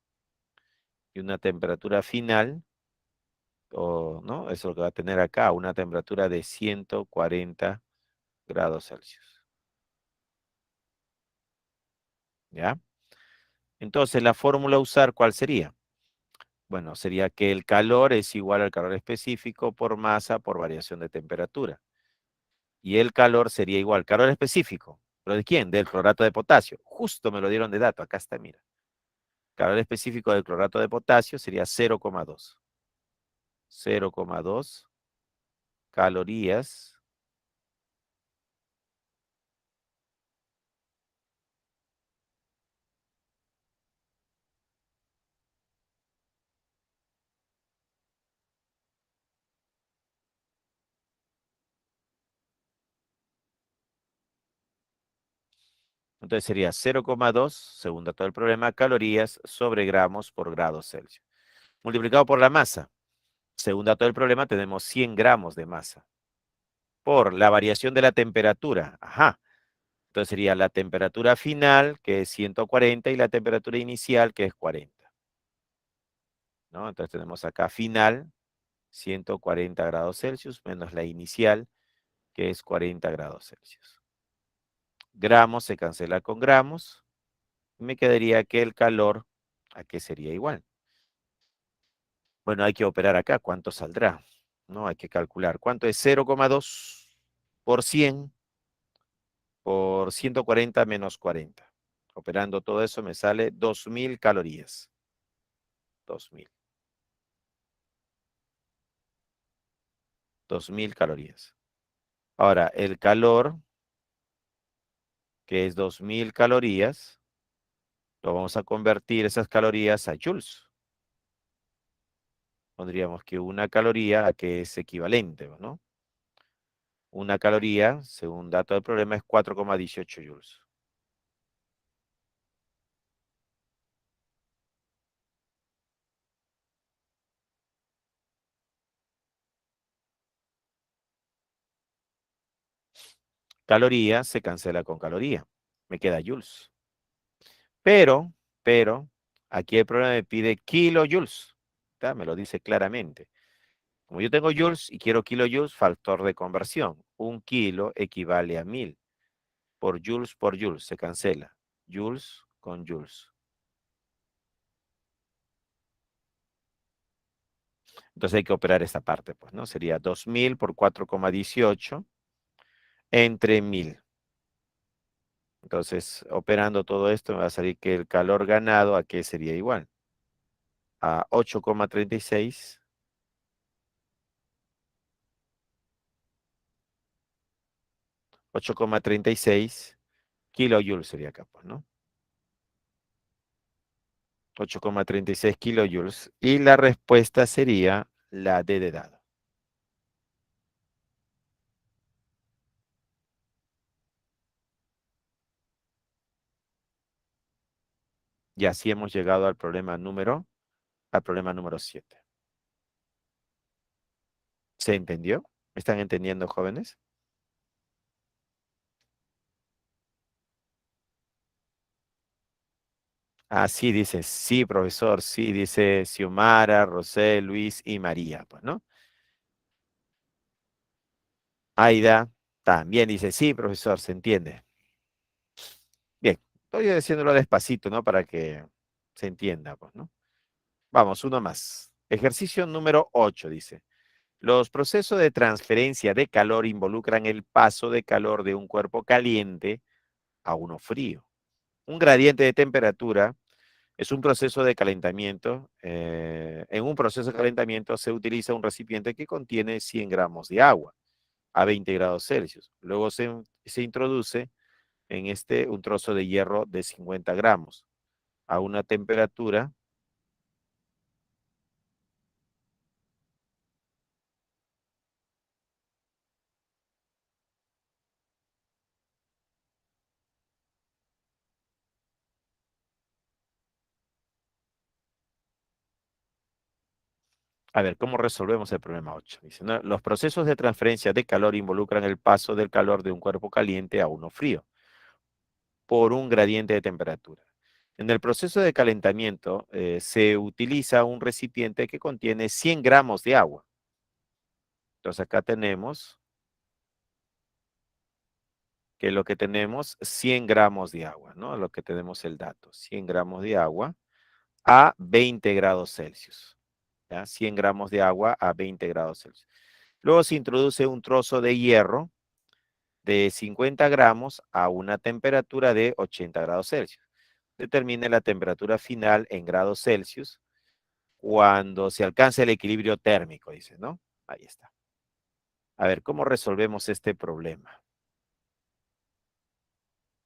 Y una temperatura final, ¿no? Eso es lo que va a tener acá, una temperatura de 140 grados Celsius. ¿Ya? Entonces, la fórmula a usar, ¿cuál sería? Bueno, sería que el calor es igual al calor específico por masa por variación de temperatura. Y el calor sería igual, calor específico. ¿Pero de quién? Del clorato de potasio. Justo me lo dieron de dato, acá está, mira. Calor específico del clorato de potasio sería 0,2. 0,2 calorías Entonces sería 0,2, según dato del problema, calorías sobre gramos por grado Celsius. Multiplicado por la masa. Según dato del problema, tenemos 100 gramos de masa. por la variación de la temperatura. Ajá. Entonces sería la temperatura final, que es 140, y la temperatura inicial, que es 40. ¿No? Entonces tenemos acá final, 140 grados Celsius, menos la inicial, que es 40 grados Celsius. Gramos se cancela con gramos. Y me quedaría que el calor, ¿a qué sería igual? Bueno, hay que operar acá. ¿Cuánto saldrá? ¿No? Hay que calcular. ¿Cuánto es 0,2 por 100 por 140 menos 40? Operando todo eso me sale 2000 calorías. 2000. 2000 calorías. Ahora, el calor, que es 2000 calorías, lo vamos a convertir esas calorías a joules. Pondríamos que una caloría, a que es equivalente, ¿no? Una caloría, según dato del problema, es 4,18 joules. Caloría se cancela con caloría. Me queda joules. Pero, aquí el problema me pide kilojoules. ¿Tá? Me lo dice claramente. Como yo tengo joules y quiero kilojoules, factor de conversión. 1 kilo equivale a 1000. Por joules se cancela. Joules con joules. Entonces hay que operar esta parte, pues, ¿no? Sería 2000 por 4,18 entre 1000. Entonces, operando todo esto, me va a salir que el calor ganado, ¿a qué sería igual? A 8,36. 8,36 kilojoules sería acá, pues, ¿no? 8,36 kilojoules. Y la respuesta sería la D de dado. Y así hemos llegado al problema número 7. ¿Se entendió? ¿Me están entendiendo, jóvenes? Ah, sí, dice, sí, profesor, sí, dice Xiomara, José, Luis y María, pues, ¿no? Aida también dice, sí, profesor, se entiende. Bien, estoy diciéndolo despacito, ¿no? Para que se entienda, pues, ¿no? Vamos, uno más. Ejercicio número 8, dice. Los procesos de transferencia de calor involucran el paso de calor de un cuerpo caliente a uno frío. Un gradiente de temperatura es un proceso de calentamiento. En un proceso de calentamiento se utiliza un recipiente que contiene 100 gramos de agua a 20 grados Celsius. Luego se introduce en un trozo de hierro de 50 gramos a una temperatura. A ver, ¿cómo resolvemos el problema 8? Dice, ¿no? Los procesos de transferencia de calor involucran el paso del calor de un cuerpo caliente a uno frío por un gradiente de temperatura. En el proceso de calentamiento se utiliza un recipiente que contiene 100 gramos de agua. Entonces acá tenemos que lo que tenemos 100 gramos de agua, ¿no? Lo que tenemos el dato, 100 gramos de agua a 20 grados Celsius. ¿Ya? 100 gramos de agua a 20 grados Celsius. Luego se introduce un trozo de hierro de 50 gramos a una temperatura de 80 grados Celsius. Determine la temperatura final en grados Celsius cuando se alcance el equilibrio térmico, dice, ¿no? Ahí está. A ver, ¿cómo resolvemos este problema?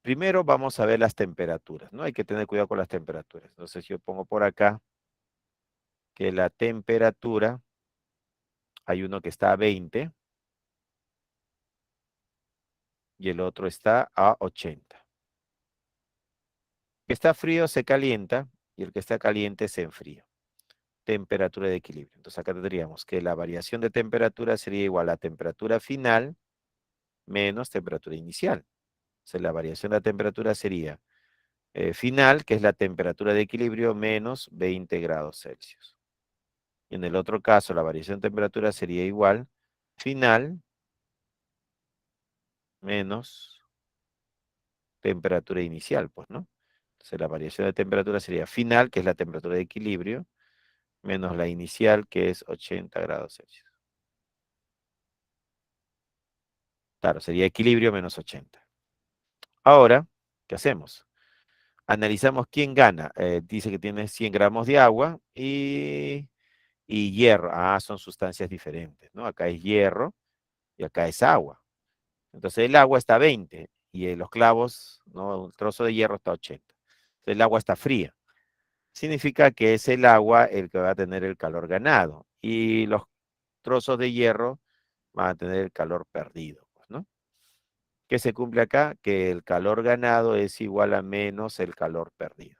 Primero vamos a ver las temperaturas, ¿no? Hay que tener cuidado con las temperaturas. Entonces yo pongo por acá que la temperatura, hay uno que está a 20 y el otro está a 80. El que está frío se calienta y el que está caliente se enfría. Temperatura de equilibrio. Entonces acá tendríamos que la variación de temperatura sería igual a temperatura final menos temperatura inicial. Entonces, la variación de la temperatura sería final, que es la temperatura de equilibrio, menos 20 grados Celsius. Y en el otro caso, la variación de temperatura sería igual, final, menos temperatura inicial, pues, ¿no? Entonces, la variación de temperatura sería final, que es la temperatura de equilibrio, menos la inicial, que es 80 grados Celsius. Claro, sería equilibrio menos 80. Ahora, ¿qué hacemos? Analizamos quién gana. Dice que tiene 100 gramos de agua y hierro. Ah, son sustancias diferentes, ¿no? Acá es hierro y acá es agua. Entonces el agua está a 20 y los clavos, ¿no? Un trozo de hierro está a 80. Entonces el agua está fría. Significa que es el agua el que va a tener el calor ganado y los trozos de hierro van a tener el calor perdido, pues, ¿no? ¿Qué se cumple acá? Que el calor ganado es igual a menos el calor perdido.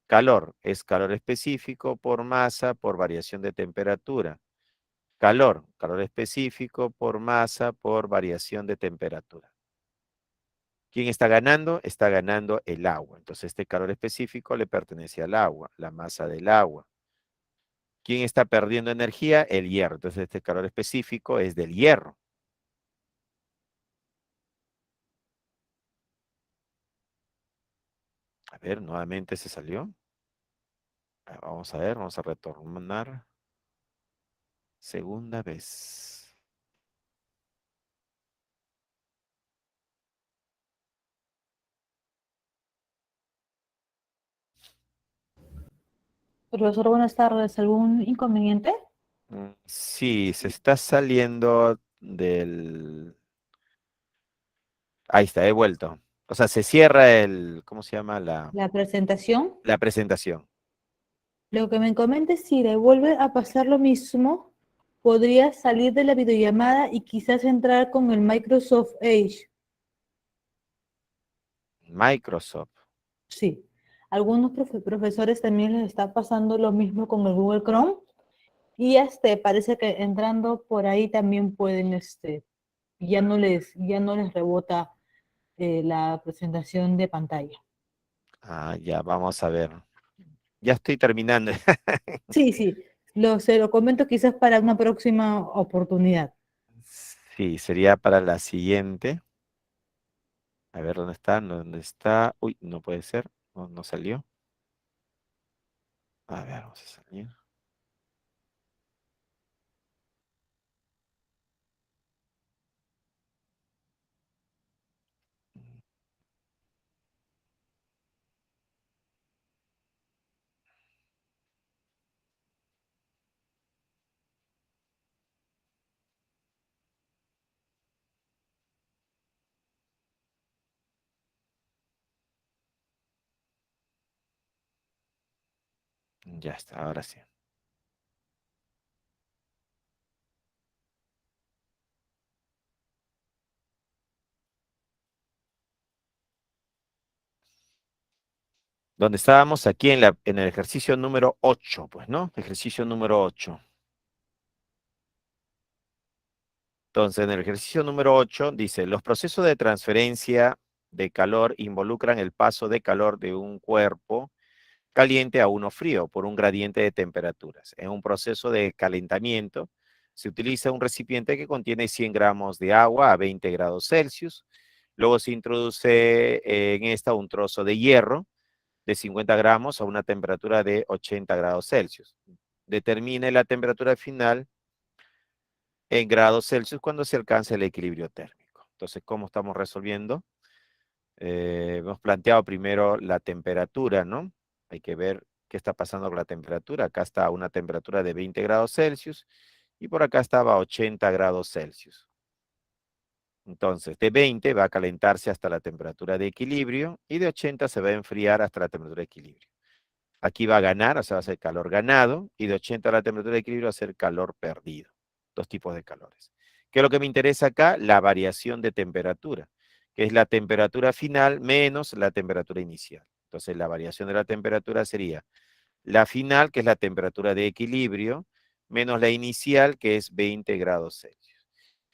Calor es calor específico por masa por variación de temperatura. Calor específico por masa por variación de temperatura. ¿Quién está ganando? Está ganando el agua. Entonces este calor específico le pertenece al agua, la masa del agua. ¿Quién está perdiendo energía? El hierro. Entonces este calor específico es del hierro. A ver, nuevamente se salió. Vamos a ver, vamos a retornar. Segunda vez. Profesor, buenas tardes. ¿Algún inconveniente? Sí, se está saliendo del... Ahí está, he vuelto. O sea, se cierra el... ¿Cómo se llama? La presentación. La presentación. Lo que me comentes, si le vuelve a pasar lo mismo, podría salir de la videollamada y quizás entrar con el Microsoft Edge. Microsoft. Sí. Algunos profesores también les está pasando lo mismo con el Google Chrome. Y parece que entrando por ahí también pueden, ya no les rebota la presentación de pantalla. Ah, ya, vamos a ver. Ya estoy terminando. Sí, sí, se lo comento quizás para una próxima oportunidad. Sí, sería para la siguiente. A ver, ¿dónde está? ¿Dónde está? Uy, no puede ser. No, no salió. A ver, vamos a salir. Ya está, ahora sí. ¿Dónde estábamos? Aquí en el ejercicio número 8, pues, ¿no? Ejercicio número 8. Entonces, en el ejercicio número 8 dice, los procesos de transferencia de calor involucran el paso de calor de un cuerpo caliente a uno frío por un gradiente de temperaturas. En un proceso de calentamiento se utiliza un recipiente que contiene 100 gramos de agua a 20 grados Celsius. Luego se introduce en esta un trozo de hierro de 50 gramos a una temperatura de 80 grados Celsius. Determine la temperatura final en grados Celsius cuando se alcance el equilibrio térmico. Entonces, ¿cómo estamos resolviendo? Hemos planteado primero la temperatura, ¿no? Hay que ver qué está pasando con la temperatura. Acá está una temperatura de 20 grados Celsius y por acá estaba 80 grados Celsius. Entonces, de 20 va a calentarse hasta la temperatura de equilibrio y de 80 se va a enfriar hasta la temperatura de equilibrio. Aquí va a ganar, o sea, va a ser calor ganado, y de 80 a la temperatura de equilibrio va a ser calor perdido. Dos tipos de calores. ¿Qué es lo que me interesa acá? La variación de temperatura, que es la temperatura final menos la temperatura inicial. Entonces, la variación de la temperatura sería la final, que es la temperatura de equilibrio, menos la inicial, que es 20 grados Celsius.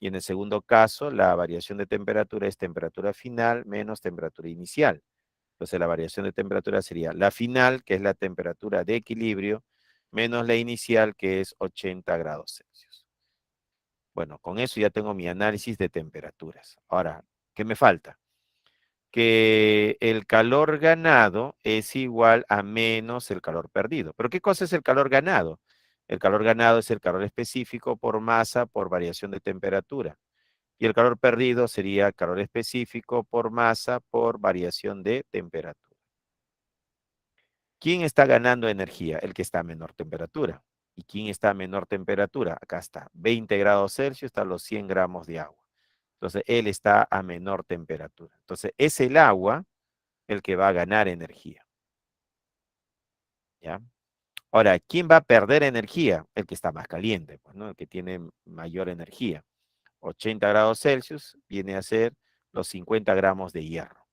Y en el segundo caso, la variación de temperatura es temperatura final menos temperatura inicial. Entonces, la variación de temperatura sería la final, que es la temperatura de equilibrio, menos la inicial, que es 80 grados Celsius. Bueno, con eso ya tengo mi análisis de temperaturas. Ahora, ¿qué me falta? Que el calor ganado es igual a menos el calor perdido. ¿Pero qué cosa es el calor ganado? El calor ganado es el calor específico por masa por variación de temperatura. Y el calor perdido sería calor específico por masa por variación de temperatura. ¿Quién está ganando energía? El que está a menor temperatura. ¿Y quién está a menor temperatura? Acá está, 20 grados Celsius, están los 100 gramos de agua. Entonces, él está a menor temperatura. Entonces, es el agua el que va a ganar energía. ¿Ya? Ahora, ¿quién va a perder energía? El que está más caliente, pues, ¿no? El que tiene mayor energía. 80 grados Celsius viene a ser los 50 gramos de hierro.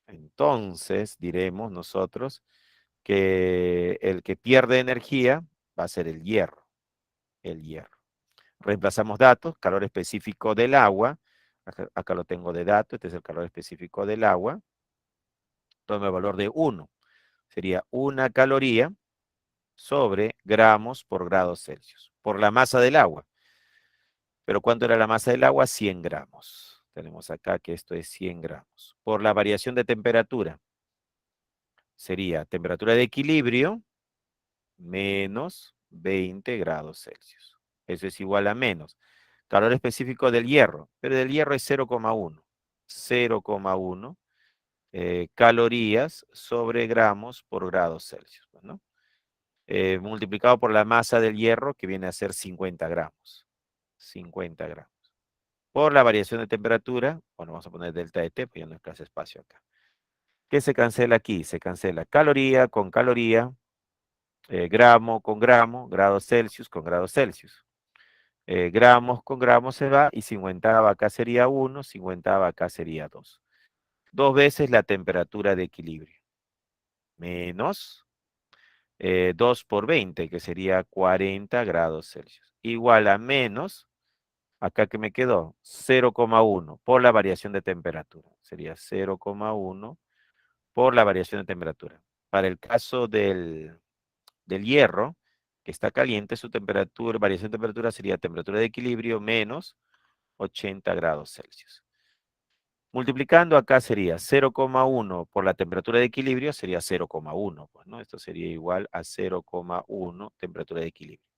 Entonces, diremos nosotros que el que pierde energía va a ser el hierro. El hierro. Reemplazamos datos, calor específico del agua. Acá lo tengo de dato, este es el calor específico del agua. Toma el valor de 1. Sería 1 caloría sobre gramos por grados Celsius, por la masa del agua. ¿Pero cuánto era la masa del agua? 100 gramos. Tenemos acá que esto es 100 gramos. Por la variación de temperatura, sería temperatura de equilibrio menos 20 grados Celsius. Eso es igual a menos. Calor específico del hierro, pero del hierro es 0,1. 0,1 calorías sobre gramos por grados Celsius, ¿no? Multiplicado por la masa del hierro, que viene a ser 50 gramos. 50 gramos. Por la variación de temperatura, bueno, vamos a poner delta de T, pues ya no escasez espacio acá. ¿Qué se cancela aquí? Se cancela caloría con caloría, gramo con gramo, grados Celsius con grados Celsius. Gramos con gramos se va y 50 acá sería 1, 50 acá sería 2. 2 veces la temperatura de equilibrio. Menos 2 por 20, que sería 40 grados Celsius. Igual a menos, acá que me quedó, 0,1 por la variación de temperatura. Sería 0,1 por la variación de temperatura. Para el caso del hierro, que está caliente, su temperatura, variación de temperatura sería temperatura de equilibrio menos 80 grados Celsius. Multiplicando acá sería 0,1 por la temperatura de equilibrio, sería 0,1, pues, ¿no? Esto sería igual a 0,1 temperatura de equilibrio.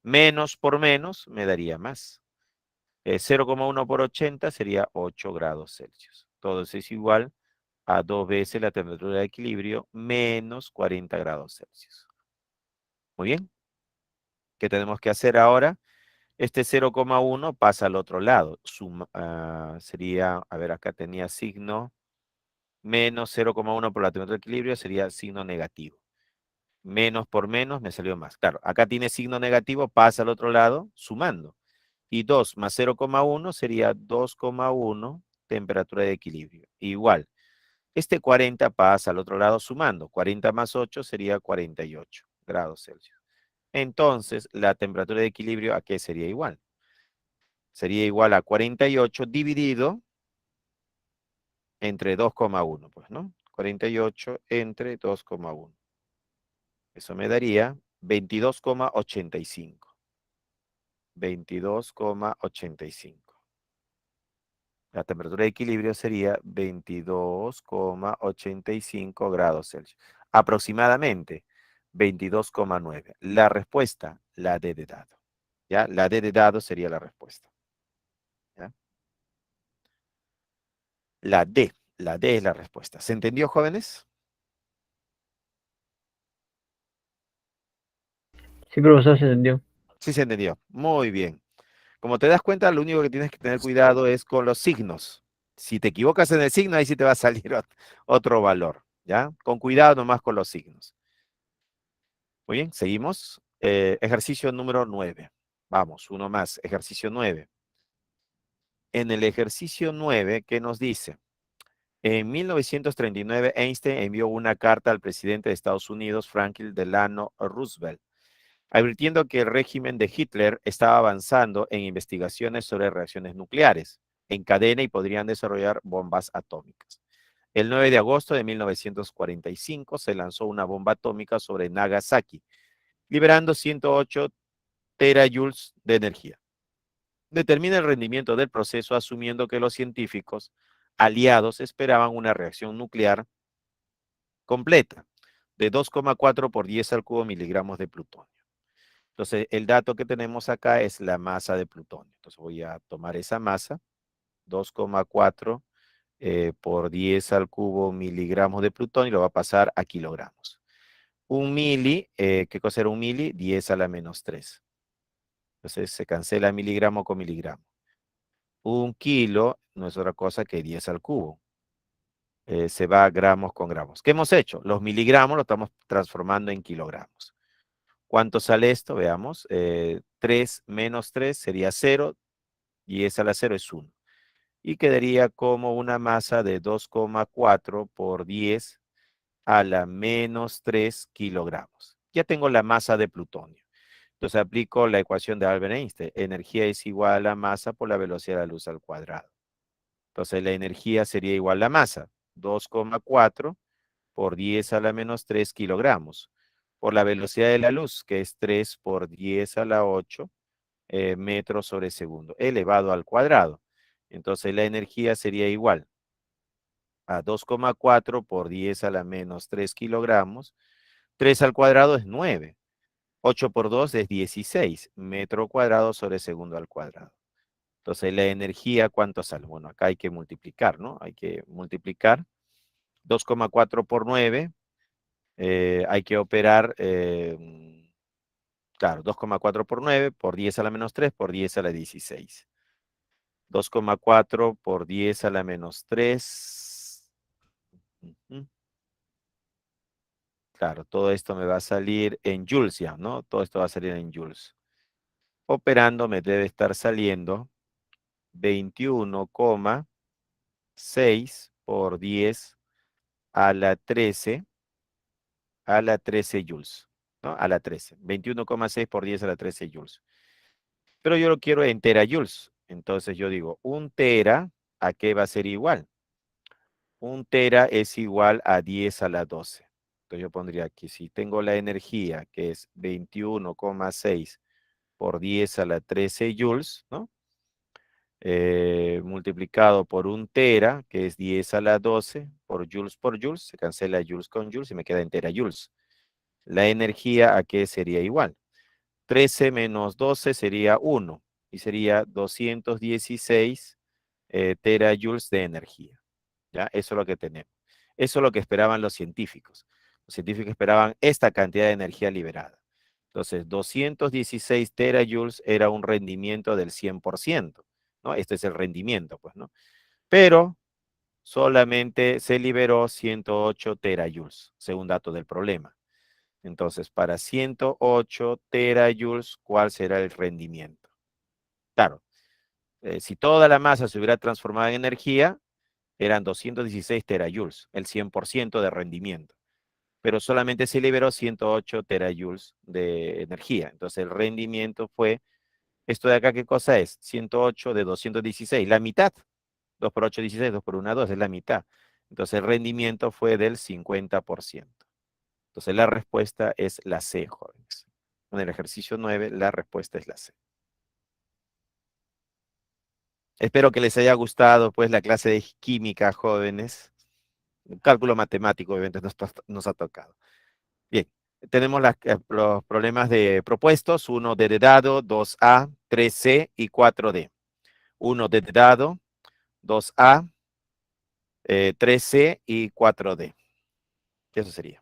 Menos por menos me daría más. 0,1 por 80 sería 8 grados Celsius. Todo eso es igual a 2 veces la temperatura de equilibrio menos 40 grados Celsius. Muy bien. ¿Qué tenemos que hacer ahora? Este 0,1 pasa al otro lado. Sería, a ver, acá tenía signo menos 0,1 por la temperatura de equilibrio, sería signo negativo. Menos por menos me salió más. Claro, acá tiene signo negativo, pasa al otro lado, sumando. Y 2 más 0,1 sería 2,1 temperatura de equilibrio. Igual, este 40 pasa al otro lado sumando. 40 más 8 sería 48 grados Celsius. Entonces, la temperatura de equilibrio, ¿a qué sería igual? Sería igual a 48 dividido entre 2,1, pues, ¿no? 48 entre 2,1. Eso me daría 22,85. 22,85. La temperatura de equilibrio sería 22,85 grados Celsius. Aproximadamente 22,9. La respuesta, la D de dado. ¿Ya? La D de dado sería la respuesta. ¿Ya? La D es la respuesta. ¿Se entendió, jóvenes? Sí, profesor, se entendió. Sí, se entendió. Muy bien. Como te das cuenta, lo único que tienes que tener cuidado es con los signos. Si te equivocas en el signo, ahí sí te va a salir otro valor, ¿ya? Con cuidado nomás con los signos. Muy bien, seguimos. Ejercicio número 9. Vamos, uno más. Ejercicio 9. En el ejercicio 9, ¿qué nos dice? En 1939, Einstein envió una carta al presidente de Estados Unidos, Franklin Delano Roosevelt, advirtiendo que el régimen de Hitler estaba avanzando en investigaciones sobre reacciones nucleares en cadena y podrían desarrollar bombas atómicas. El 9 de agosto de 1945 se lanzó una bomba atómica sobre Nagasaki, liberando 108 terajoules de energía. Determina el rendimiento del proceso asumiendo que los científicos aliados esperaban una reacción nuclear completa de 2,4 por 10 al cubo miligramos de plutonio. Entonces, el dato que tenemos acá es la masa de plutonio. Entonces, voy a tomar esa masa, 2,4 por 10 al cubo miligramos de plutonio, y lo va a pasar a kilogramos. Un mili, ¿qué cosa era un mili? 10 a la menos 3. Entonces, se cancela miligramo con miligramo. Un kilo no es otra cosa que 10 al cubo. Se va gramos con gramos. ¿Qué hemos hecho? Los miligramos lo estamos transformando en kilogramos. ¿Cuánto sale esto? Veamos. 3 menos 3 sería 0. 10 a la 0 es 1. Y quedaría como una masa de 2,4 por 10 a la menos 3 kilogramos. Ya tengo la masa de plutonio. Entonces aplico la ecuación de Albert Einstein. Energía es igual a la masa por la velocidad de la luz al cuadrado. Entonces la energía sería igual a la masa. 2,4 por 10 a la menos 3 kilogramos. Por la velocidad de la luz, que es 3 por 10 a la 8 metros sobre segundo, elevado al cuadrado. Entonces la energía sería igual a 2,4 por 10 a la menos 3 kilogramos. 3 al cuadrado es 9. 8 por 2 es 16 metro cuadrado sobre segundo al cuadrado. Entonces la energía, ¿cuánto sale? Bueno, acá hay que multiplicar, ¿no? Hay que multiplicar 2,4 por 9. Hay que operar, claro, 2,4 por 9 por 10 a la menos 3 por 10 a la 16. 2,4 por 10 a la menos 3. Claro, todo esto me va a salir en joules ya, ¿no? Todo esto va a salir en joules. Operando me debe estar saliendo 21,6 por 10 a la 13 joules, ¿no? A la 13. 21,6 por 10 a la 13 joules. Pero yo lo quiero en terajoules. Entonces yo digo, 1 tera, ¿a qué va a ser igual? 1 tera es igual a 10 a la 12. Entonces yo pondría aquí, si tengo la energía, que es 21,6 por 10 a la 13 joules, ¿no? Multiplicado por 1 tera, que es 10 a la 12, por joules, se cancela joules con joules y me queda en terajoules. La energía, ¿a qué sería igual? 13 menos 12 sería 1 y sería 216 terajoules de energía. ¿Ya? Eso es lo que tenemos. Eso es lo que esperaban los científicos. Los científicos esperaban esta cantidad de energía liberada. Entonces, 216 terajoules era un rendimiento del 100%, ¿no? Este es el rendimiento, pues, ¿no? Pero solamente se liberó 108 terajoules, según datos del problema. Entonces, para 108 terajoules, ¿cuál será el rendimiento? Claro, si toda la masa se hubiera transformado en energía, eran 216 terajoules, el 100% de rendimiento. Pero solamente se liberó 108 terajoules de energía. Entonces, el rendimiento fue, esto de acá, ¿qué cosa es? 108 de 216, la mitad. 2 por 8, 16, 2 por 1, 2, es la mitad. Entonces, el rendimiento fue del 50%. Entonces, la respuesta es la C, jóvenes. En el ejercicio 9, la respuesta es la C. Espero que les haya gustado, pues, la clase de química, jóvenes. Cálculo matemático, obviamente, nos ha tocado. Bien, tenemos los problemas de propuestos, 1 de dado, 2A, 3C y 4D. 1 de dado, 2A, 3C y 4D. Eso sería.